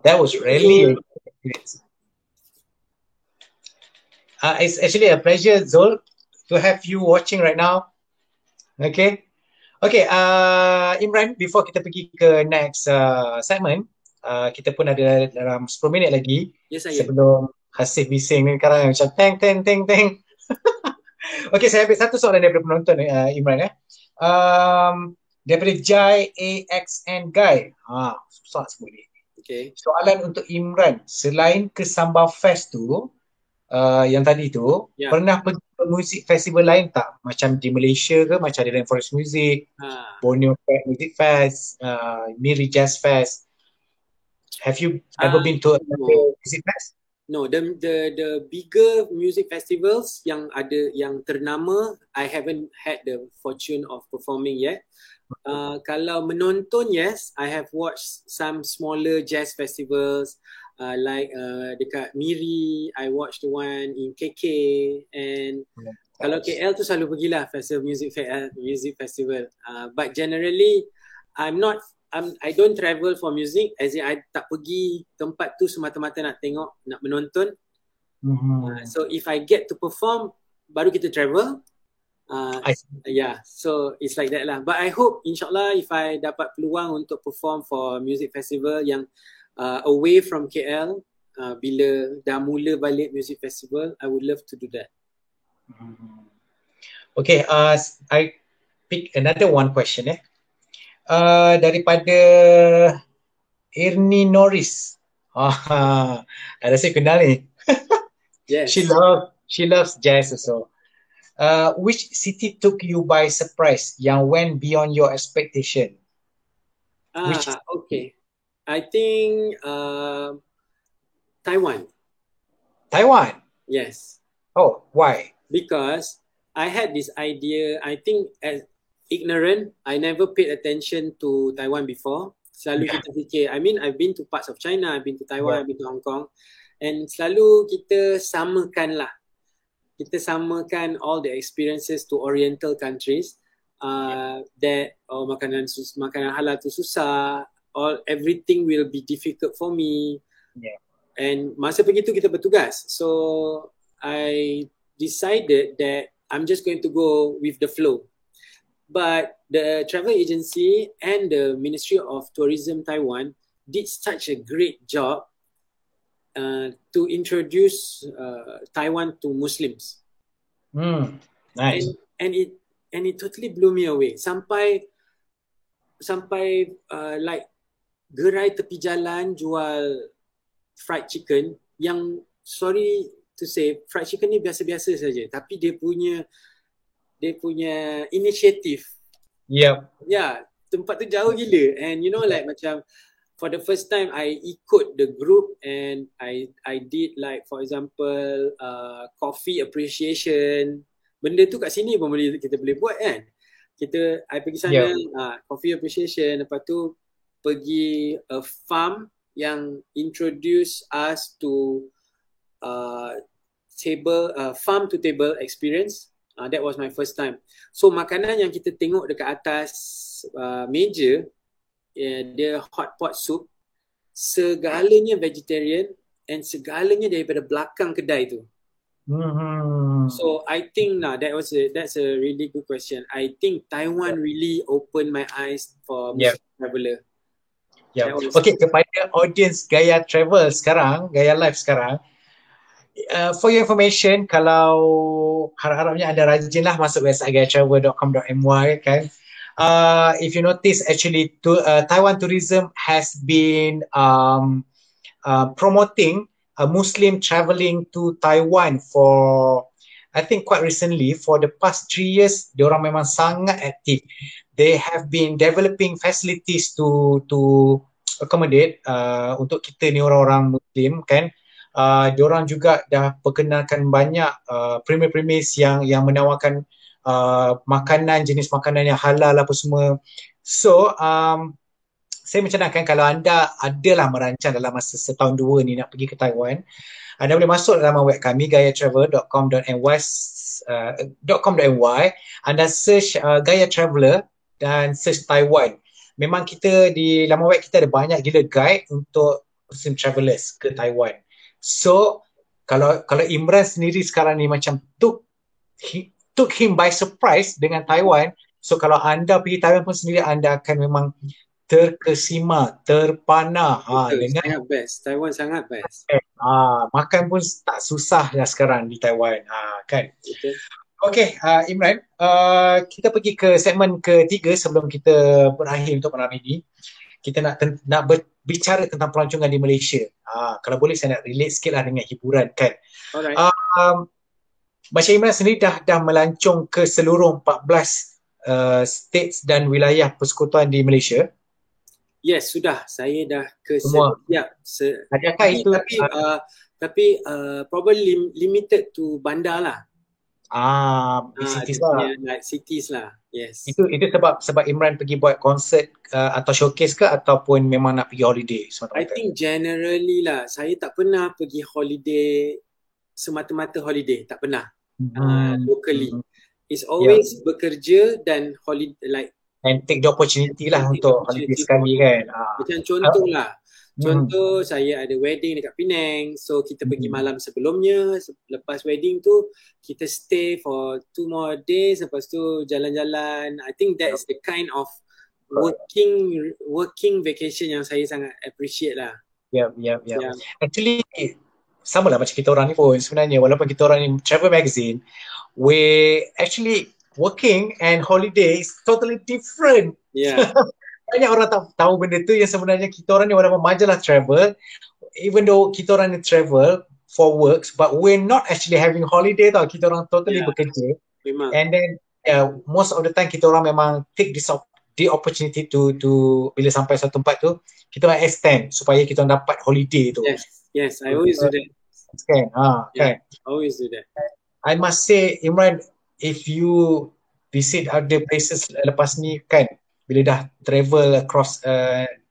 That was really it's actually a pleasure, Zul, to have you watching right now. Okay, Imran, before kita pergi ke next segment, kita pun ada dalam 10 minit lagi. Yes, saya. Sebelum Hasif bising ni sekarang macam teng. Okay, saya ambil satu soalan daripada penonton, Imran. Daripada Jai AXN Guy. Susah sebut ni. Okay. Soalan untuk Imran, selain ke Samba Fest tu, yang tadi tu, pernah pergi ke music festival lain tak? Macam di Malaysia ke, macam di Rainforest Music, Borneo Music Fest, Miri Jazz Fest. Have you ever been to a music fest? No, the bigger music festivals yang ternama, I haven't had the fortune of performing yet. Kalau menonton, yes, I have watched some smaller jazz festivals, like dekat Miri, I watched the one in KK, and kalau KL tu selalu pergilah music festival. But generally, I don't travel for music, as in I tak pergi tempat tu semata-mata nak tengok, nak menonton. So if I get to perform, baru kita travel. So it's like that lah. But I hope, insyaAllah, if I dapat peluang untuk perform for music festival yang away from KL, bila dah mula balik music festival, I would love to do that. Okay, I pick another one question daripada Ernie Norris. Ada saya kenal ni. Yes. She loves jazz also. Which city took you by surprise yang went beyond your expectation? Okay. I think Taiwan. Taiwan? Yes. Oh, why? Because I had this idea, I think as ignorant, I never paid attention to Taiwan before. Selalu kita fikir, I mean I've been to parts of China, I've been to Taiwan, I've been to Hong Kong, and selalu kita samakan lah. Kita samakan all the experiences to Oriental countries, that makanan halal tu susah, everything will be difficult for me. And masa pergi tu kita bertugas, so I decided that I'm just going to go with the flow. But the travel agency and the Ministry of Tourism Taiwan did such a great job to introduce Taiwan to Muslims. Nice. And it totally blew me away. Sampai like gerai tepi jalan jual fried chicken yang, sorry to say, fried chicken ni biasa-biasa saja, tapi dia punya initiative. Ya, tempat tu jauh gila. And you know, like macam for the first time I ikut the group and I did, like for example coffee appreciation. Benda tu kat sini pun kita boleh buat kan. I pergi sana, coffee appreciation, lepas tu pergi a farm yang introduce us to farm to table experience. That was my first time. So makanan yang kita tengok dekat atas meja, dia hot pot soup, segalanya vegetarian and segalanya daripada belakang kedai tu. So I think that's a really good question. I think Taiwan really opened my eyes for Muslim traveller. Okay, kepada audience Gaya Travel sekarang, Gaya Life sekarang, for your information, kalau harap-harapnya anda rajin lah masuk website gayatravel.com.my kan. If you notice, actually Taiwan Tourism has been promoting Muslim travelling to Taiwan for, I think quite recently, for the past 3 years, diorang memang sangat aktif. They have been developing facilities to accommodate untuk kita ni orang-orang Muslim kan. Diorang juga dah perkenalkan banyak premis-premis yang menawarkan makanan, jenis makanan yang halal apa semua. So saya mencadangkan kalau anda adalah merancang dalam masa setahun 2 ni nak pergi ke Taiwan, anda boleh masuk dalam web kami gayatravel.com.my, anda search Gaya Traveller dan search Taiwan. Memang kita di laman web kita ada banyak gila guide untuk Muslim travellers ke Taiwan. So kalau Imran sendiri sekarang ni macam took him by surprise dengan Taiwan, so kalau anda pergi Taiwan pun sendiri, anda akan memang terkesima, terpana dengan sangat best. Taiwan sangat best. Makan pun tak susah dah sekarang di Taiwan kan. Betul. Okay, Imran, kita pergi ke segmen ketiga sebelum kita berakhir untuk malam ini. Kita nak berbicara tentang pelancongan di Malaysia. Kalau boleh saya nak relate sikit lah dengan hiburan kan. Alright. Macam Imran sendiri dah melancong ke seluruh 14 states dan wilayah persekutuan di Malaysia. Yes, sudah. Saya dah ke semua. Adakah itu? Tapi probably limited to bandar lah. Cities lah. Like cities lah. Yes. Itu sebab Imran pergi buat konsert atau showcase ke, ataupun memang nak pergi holiday semata-mata? I think generally lah, saya tak pernah pergi holiday semata-mata holiday, tak pernah. Locally. It's always bekerja dan holiday, like and take the opportunity lah untuk holiday sekali kan. Macam contoh lah. Contoh saya ada wedding dekat Penang, so kita pergi malam sebelumnya, lepas wedding tu kita stay for 2 more days, lepas tu jalan-jalan. I think that's the kind of working vacation yang saya sangat appreciate lah. Yeah. Actually sama lah macam kita orang ni pun sebenarnya, walaupun kita orang ni travel magazine, we actually working and holiday is totally different. Yeah. Banyak orang tak tahu benda tu, yang sebenarnya kita orang ni walaupun majalah travel, even though kita orang ni travel for works, but we're not actually having holiday tau. Kita orang totally bekerja. Memang. And then most of the time kita orang memang take the opportunity to bila sampai satu tempat tu, kita orang extend supaya kita orang dapat holiday tu. Yes, I always do that. Kan? Kan? Always do that. I must say, Imran, if you visit other places lepas ni kan, bila dah travel across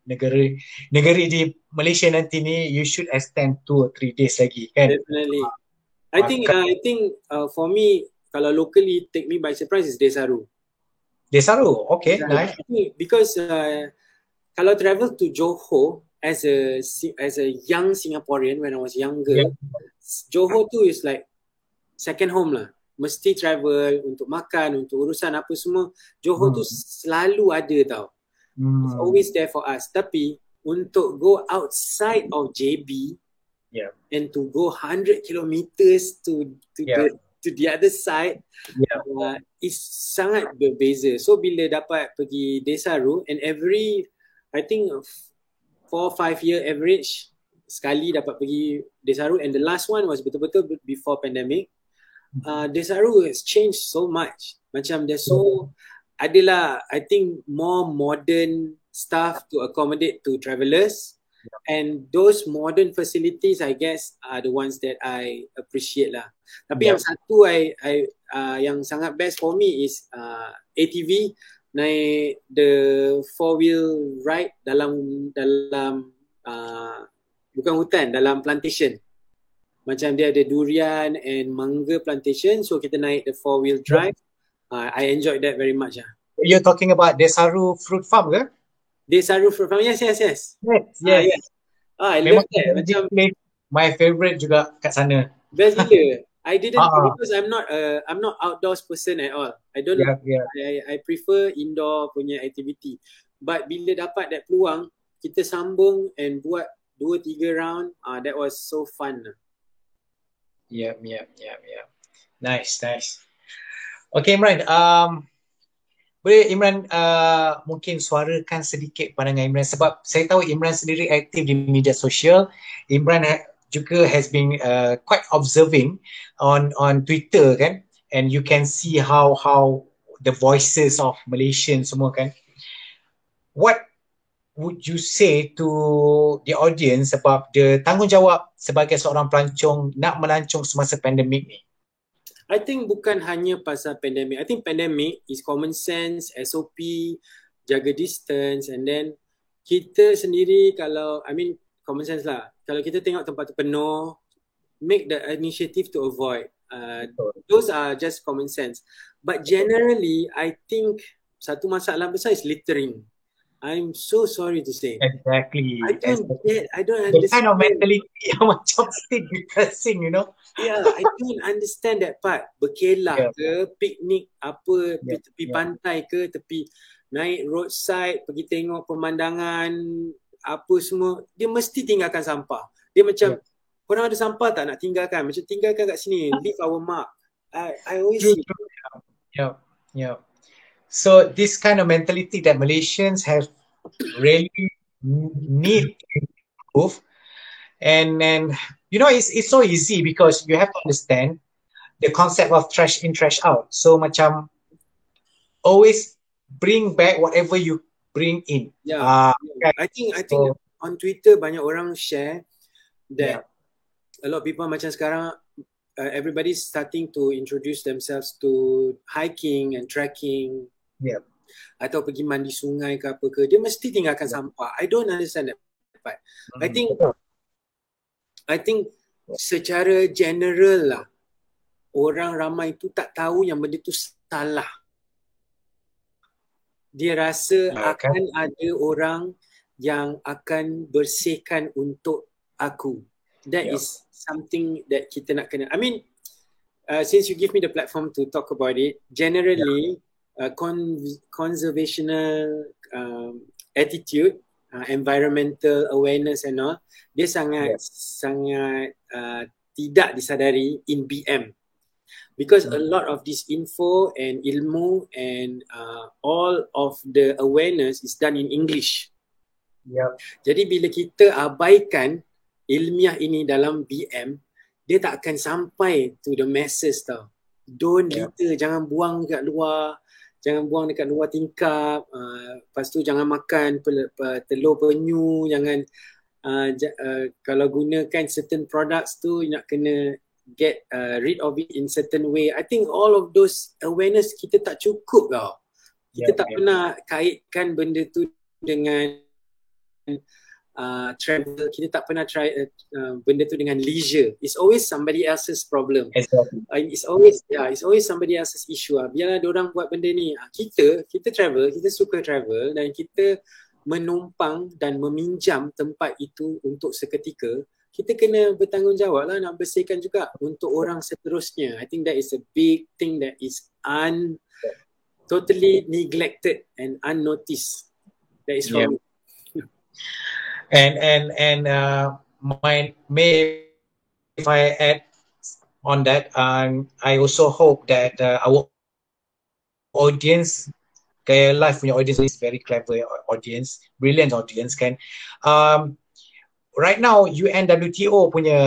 negeri di Malaysia nanti ni, you should extend 2 or 3 days lagi kan. Definitely. I think for me, kalau locally take me by surprise is Desaru. Desaru, okay, nice. I think because kalau travel to Johor as a young Singaporean when I was younger, Johor tu is like second home lah. Mesti travel untuk makan, untuk urusan apa semua. Johor tu selalu ada tau. It's always there for us. Tapi untuk go outside of JB and to go 100 kilometers to the other side, is sangat berbeza. So bila dapat pergi Desaru, and every I think 4-5 year average sekali dapat pergi Desaru, and the last one was betul-betul before pandemic. Desaru has changed so much. Macam there's so adalah, I think, more modern stuff to accommodate to travellers, and those modern facilities I guess are the ones that I appreciate lah. Tapi yang satu yang sangat best for me is ATV, naik the 4-wheel ride dalam bukan hutan, dalam plantation. Macam dia ada durian and mangga plantation, so kita naik the 4-wheel drive. I enjoyed that very much. You're talking about Desaru Fruit Farm ke? Desaru Fruit Farm, yes. Yes. I love that. Macam my favorite juga kat sana. Best gila. I didn't because I'm not outdoors person at all. I don't. I prefer indoor punya activity. But bila dapat that peluang, kita sambung and buat 2-3 round. That was so fun. Yeah. Nice. Okay, Imran. Boleh Imran mungkin suarakan sedikit pandangan Imran, sebab saya tahu Imran sendiri aktif di media sosial. Imran juga has been quite observing on Twitter kan, and you can see how the voices of Malaysians semua kan. What would you say to the audience about the tanggungjawab sebagai seorang pelancong nak melancong semasa pandemik ni? I think bukan hanya pasal pandemik. I think pandemik is common sense, SOP, jaga distance, and then kita sendiri kalau, common sense lah. Kalau kita tengok tempat tu penuh, make the initiative to avoid. Those are just common sense. But generally, I think satu masalah besar is littering. I'm so sorry to say. Exactly. I don't understand. The kind of mentality yang macam still depressing, you know. Yeah, I don't understand that part. Berkelah ke, piknik apa, tepi pantai ke, tepi naik roadside, pergi tengok pemandangan, apa semua. Dia mesti tinggalkan sampah. Dia macam, korang ada sampah tak nak tinggalkan? Macam tinggalkan kat sini, leave our mark. I always see. Yeah. So this kind of mentality that Malaysians have really need to improve, and you know it's so easy because you have to understand the concept of trash in, trash out. So macam always bring back whatever you bring in. I think on Twitter banyak orang share that a lot of people macam sekarang everybody's starting to introduce themselves to hiking and trekking. Atau pergi mandi sungai ke apa ke, dia mesti tinggalkan sampah. I don't understand that part. I think secara general lah, orang ramai tu tak tahu yang benda tu salah. Dia rasa akan ada orang yang akan bersihkan untuk aku. That is something that kita nak kena. Since you give me the platform to talk about it, generally conservational attitude, environmental awareness and all, dia sangat tidak disadari in BM, because a lot of this info and ilmu and all of the awareness is done in English. Jadi bila kita abaikan ilmiah ini dalam BM, dia tak akan sampai to the masses tau. Don't litter, jangan buang kat luar, jangan buang dekat luar tingkap, lepas tu jangan makan telur penyu, jangan kalau gunakan certain products tu nak kena get rid of it in certain way. I think all of those awareness kita tak cukup tau. Kita tak pernah kaitkan benda tu dengan travel. Kita tak pernah try benda tu dengan leisure. It's always somebody else's problem. Exactly. It's always somebody else's issue. Biarlah diorang buat benda ni. Kita travel, kita suka travel dan kita menumpang dan meminjam tempat itu untuk seketika. Kita kena bertanggungjawab lah nak bersihkan juga untuk orang seterusnya. I think that is a big thing that is totally neglected and unnoticed. That is from me. And if I add on that, I also hope that our audience, Gaya Life punya audience is very clever audience, brilliant audience kan. Right now UNWTO punya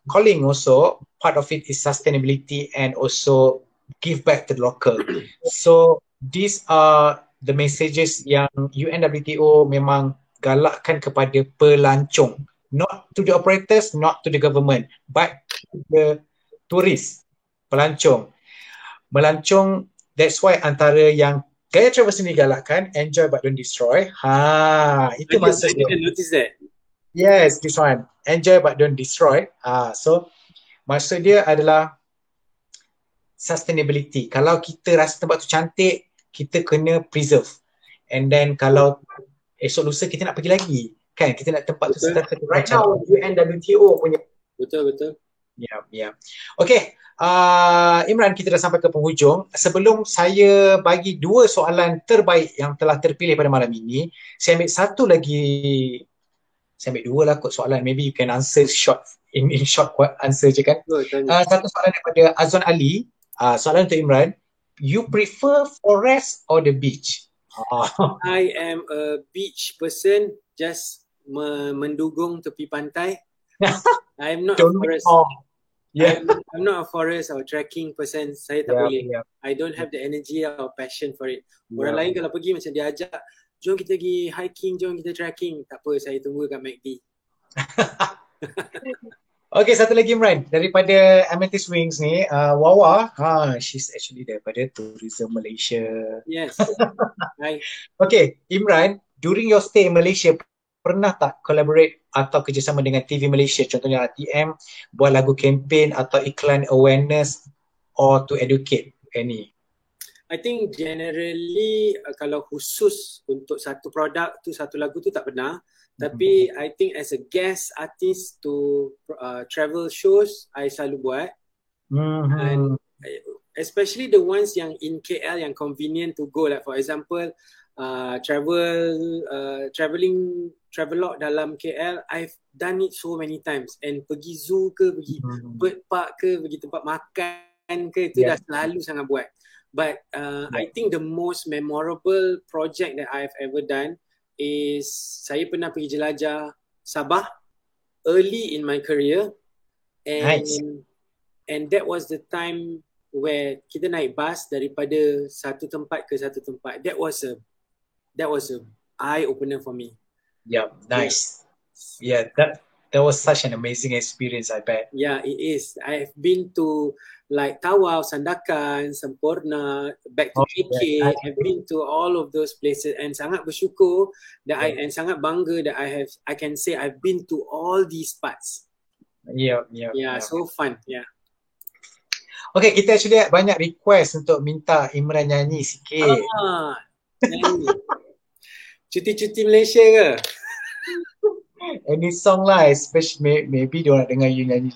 calling also, part of it is sustainability and also give back to the local. So these are the messages yang UNWTO memang galakkan kepada pelancong, not to the operators, not to the government, but to the tourists, pelancong. Melancong, that's why antara yang Gaya Travel sendiri galakkan, enjoy but don't destroy. Itu maksud dia. I didn't notice that. Yes, this one. Enjoy but don't destroy. So maksud dia adalah sustainability. Kalau kita rasa tempat tu cantik, kita kena preserve. And then kalau esok lusa kita nak pergi lagi, kan? Kita nak tempat tu sentiasa right now UNWTO punya. Betul. Ya. Okay, Imran, kita dah sampai ke penghujung. Sebelum saya bagi 2 soalan terbaik yang telah terpilih pada malam ini, saya ambil satu lagi. Saya ambil 2 lah kot soalan. Maybe you can answer in short answer je kan. Satu soalan daripada Azwan Ali. Soalan untuk Imran. You prefer forest or the beach? I am a beach person, just mendugung tepi pantai. I'm not a forest. I'm not a forest or trekking person. Saya tak boleh. I don't have the energy or passion for it. Orang lain kalau pergi macam dia ajak, jom kita pergi hiking, jom kita trekking. Tak apa, saya tunggu kat MACD. Okay, satu lagi Imran. Daripada Amethyst Wings ni, Wawa, she's actually daripada Tourism Malaysia. Yes. Hi. Okay, Imran, during your stay in Malaysia, pernah tak collaborate atau kerjasama dengan TV Malaysia, contohnya RTM, buat lagu campaign atau iklan awareness or to educate any? I think generally kalau khusus untuk satu produk tu, satu lagu tu tak pernah. Tapi I think as a guest artist to travel shows, I selalu buat. And especially the ones yang in KL yang convenient to go, like for example travelog dalam KL, I've done it so many times. And pergi zoo ke, pergi bird park ke, pergi tempat makan ke, itu dah selalu sangat buat. But I think the most memorable project that I've ever done is saya pernah pergi jelajah Sabah early in my career, and that was the time where kita naik bus daripada satu tempat ke satu tempat. That was a eye opener for me. Yeah, nice. Yeah, that was such an amazing experience, I bet. Yeah, it is. I've been to like Tawau, Sandakan, Sempurna, back to JK. I've been to all of those places and sangat bersyukur that and sangat bangga that I can say I've been to all these parts. Yeah, so fun. Yeah. Okay, kita actually banyak request untuk minta Imran nyanyi sikit. Nyanyi. Cuti-cuti Malaysia ke? Any song lah, especially maybe dia nak dengar you nyanyi.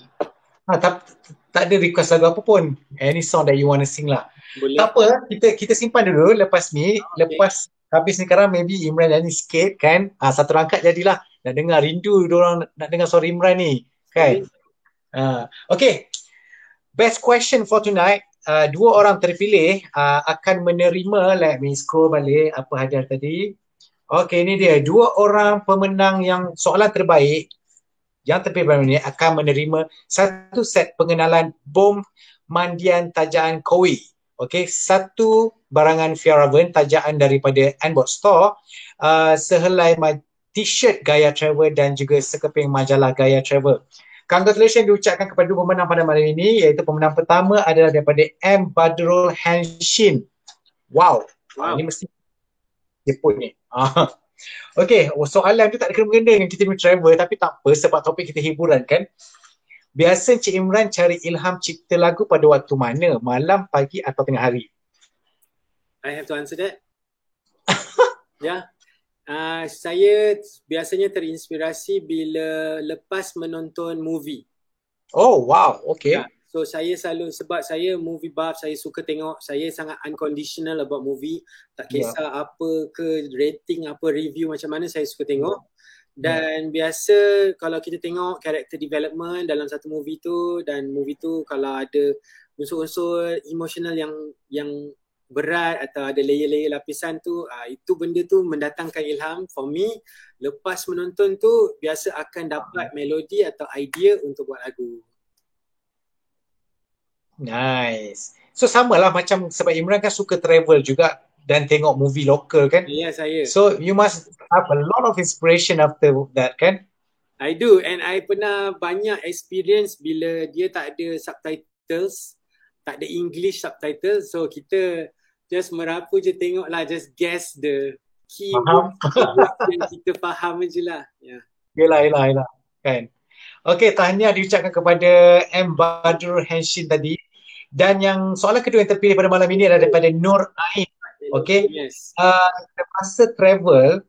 Tak ada request lagu apa pun. Any song that you want to sing lah. Boleh. Tak apa, kita simpan dulu lepas ni. Lepas habis ni sekarang maybe Imran nyanyi sikit kan. Satu rangkap jadilah. Nak dengar rindu diorang nak dengar suara Imran ni. Kan? Okay. Best question for tonight. 2 orang terpilih akan menerima, let me scroll balik apa hadiah tadi. Okay, ni dia. 2 orang pemenang yang soalan terbaik yang terpilih ini akan menerima satu set pengenalan bom mandian tajaan Kowi. Okay, satu barangan Fjällräven tajaan daripada Anbot Store, sehelai t-shirt Gaya Travel dan juga sekeping majalah Gaya Travel. congratulations diucapkan kepada dua pemenang pada malam ini, iaitu pemenang pertama adalah daripada M. Badrul Hanshin. Wow. Ini mesti Jepun ni. Okey, soalan tu tak ada kena-mengena dengan kita punya travel, tapi tak apa sebab topik kita hiburan kan. Biasa Cik Imran cari ilham cipta lagu pada waktu mana? Malam, pagi atau tengah hari? I have to answer that. Ya. Saya biasanya terinspirasi bila lepas menonton movie. Oh, wow. Okay. Ya. So saya selalu, sebab saya movie buff, saya suka tengok, saya sangat unconditional about movie. Tak kisah apa ke rating, apa review macam mana, saya suka tengok. Dan biasa kalau kita tengok character development dalam satu movie tu, dan movie tu kalau ada unsur-unsur emotional yang berat atau ada layer-layer lapisan tu, itu benda tu mendatangkan ilham. For me, lepas menonton tu biasa akan dapat melodi atau idea untuk buat lagu. Nice. So samalah macam sebab Imran kan suka travel juga dan tengok movie lokal kan? Ya, saya. So you must have a lot of inspiration after that kan? I do, and I pernah banyak experience bila dia tak ada subtitles, tak ada English subtitles, so kita just merapu je tengok lah, just guess the key yang kita faham je lah. Yelah kan. Okay, tahniah diucapkan kepada M. Badrul Hanshin tadi. Dan yang soalan kedua yang terpilih pada malam ini adalah daripada Nur Ain. Okay. Yes. Masa travel,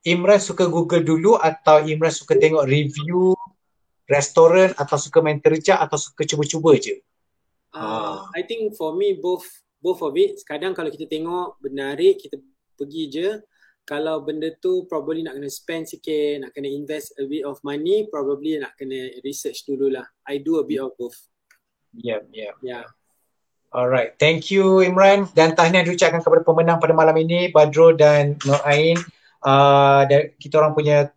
Imran suka Google dulu atau Imran suka tengok review restoran atau suka main terjak atau suka cuba-cuba je? I think for me both of it. Kadang kalau kita tengok menarik, kita pergi je. Kalau benda tu probably nak kena spend sikit, nak kena invest a bit of money, probably nak kena research dululah. I do a bit of both. Yeah. Alright, thank you Imran, dan tahniah diucapkan kepada pemenang pada malam ini, Badrul dan Nur Ain. Kita orang punya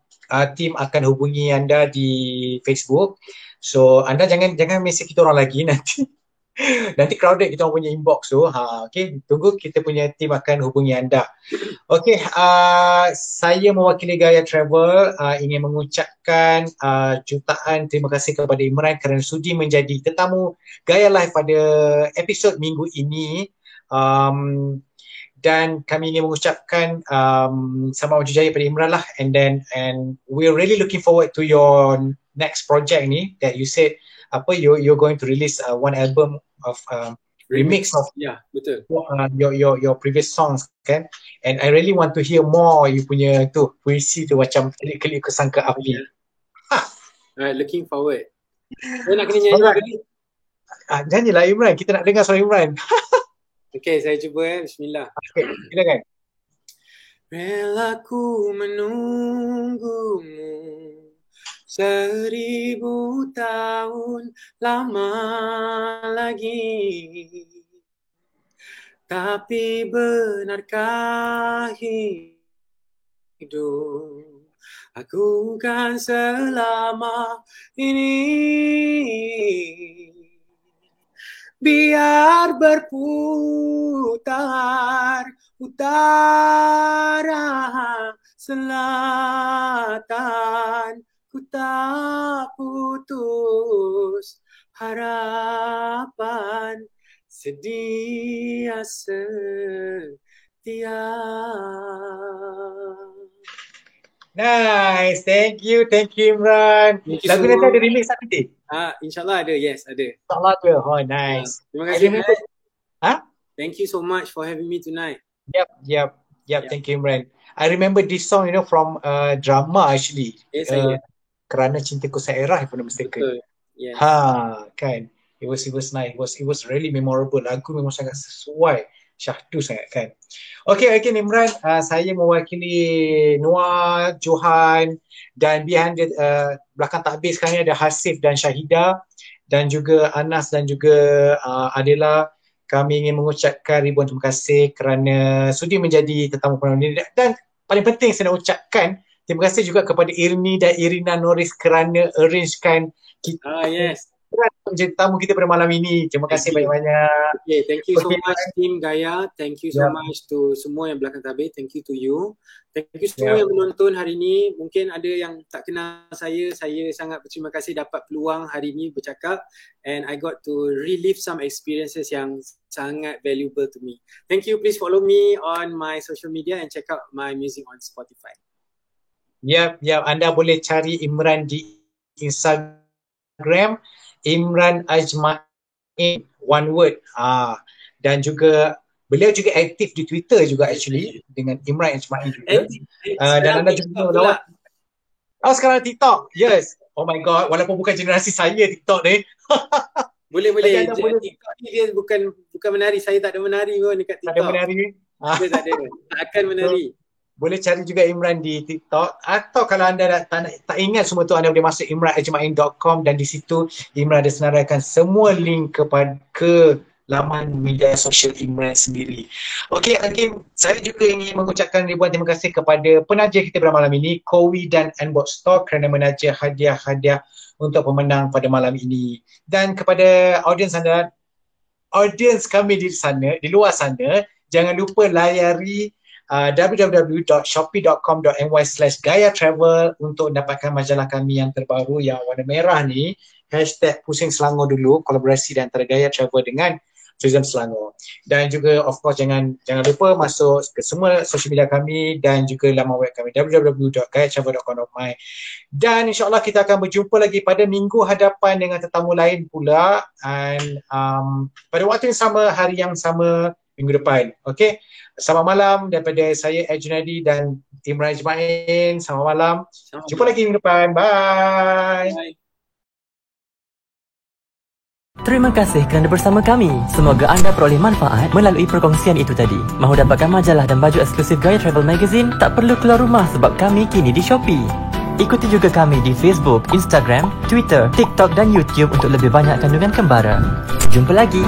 team akan hubungi anda di Facebook. So anda jangan mesej kita orang lagi nanti crowded kita orang punya inbox tu. Okay, tunggu, kita punya team akan hubungi anda. Okay, saya mewakili Gaya Travel ingin mengucapkan jutaan terima kasih kepada Imran kerana sudi menjadi tetamu Gaya Live pada episod minggu ini. Dan kami ingin mengucapkan selamat maju jaya pada Imran lah, and we're really looking forward to your next project ni that you said you're going to release one album of remix of betul. Your previous songs kan, and I really want to hear more you punya tu puisi tu macam kelip-kelip kesangka api. Alright, looking forward. Saya nak kena nyanyi tadi. Nyanyilah Imran, kita nak dengar suara Imran. Okay, saya cuba bismillah. Okay, silakan. Relaku menunggumu 1000 tahun lama lagi, tapi benarkah hidup aku kan selama ini? Biar berputar utara selatan, ku tak putus harapan, sedia setia. Nice, thank you Imran. Lagu nanti ada remix nanti? InsyaAllah ada, yes ada. InsyaAllah ada. Oh nice. Terima kasih. Thank you so much for having me tonight. Yep. Thank you Imran. I remember this song from drama actually. Yes, Kerana Cintaku Sairah if I'm not mistaken. Betul. Yes. Kan. It was nice. It was really memorable. Lagu memang sangat sesuai. Syahdu sangat kan. Okay Imran, saya mewakili Noah, Johan dan behind belakang takbir sekarang ni ada Hasif dan Syahida dan juga Anas dan juga Adela. Kami ingin mengucapkan ribuan terima kasih kerana sudi menjadi tetamu pada ini, dan paling penting saya nak ucapkan terima kasih juga kepada Irni dan Irina Norris kerana arrangekan kita menjadi tamu kita pada malam ini. Terima kasih banyak-banyak. Okay, thank you so Okay. much Team Gaya. Thank you so Yeah. much to semua yang belakang tabir. Thank you to you. Thank you semua Yeah. yang menonton hari ini. Mungkin ada yang tak kenal saya. Saya sangat berterima kasih dapat peluang hari ini bercakap, and I got to relive some experiences yang sangat valuable to me. Thank you. Please follow me on my social media and check out my music on Spotify. Ya, anda boleh cari Imran di Instagram, Imran Ajmain, one word. Dan juga beliau juga aktif di Twitter juga actually dengan Imran Ajmain juga. Dan anda juga lawat. Sekarang TikTok. Yes. Oh my god, walaupun bukan generasi saya TikTok ni. Boleh. boleh. TikTok ni dia bukan menari. Saya tak ada menari pun dekat TikTok. Tak ada menari. Dia tak ada. Tak akan menari. Boleh cari juga Imran di TikTok, atau kalau anda tak ingat semua tu, anda boleh masuk imranajmain.com, dan di situ Imran ada senaraikan semua link ke laman media sosial Imran sendiri. Okey, again, saya juga ingin mengucapkan ribuan terima kasih kepada penaja kita pada malam ini, Kowi dan Nbox Store, kerana menaja hadiah-hadiah untuk pemenang pada malam ini. Dan kepada audiens kami di luar sana, jangan lupa layari www.shopee.com.my/gayatravel untuk dapatkan majalah kami yang terbaru yang warna merah ni, #Pusing Selangor dulu, kolaborasi di antara Gaya Travel dengan Tourism Selangor. Dan juga of course jangan lupa masuk ke semua social media kami dan juga laman web kami www.gayatravel.com.my. Dan insyaAllah kita akan berjumpa lagi pada minggu hadapan dengan tetamu lain pula, and pada waktu yang sama, hari yang sama minggu depan. Okey. Selamat malam daripada saya Junaidi dan Imran Ajmain. Selamat malam. Jumpa lagi minggu depan. Bye. Terima kasih kerana bersama kami. Semoga anda peroleh manfaat melalui perkongsian itu tadi. Mahu dapatkan majalah dan baju eksklusif Gaya Travel Magazine? Tak perlu keluar rumah sebab kami kini di Shopee. Ikuti juga kami di Facebook, Instagram, Twitter, TikTok dan YouTube untuk lebih banyak kandungan kembara. Jumpa lagi.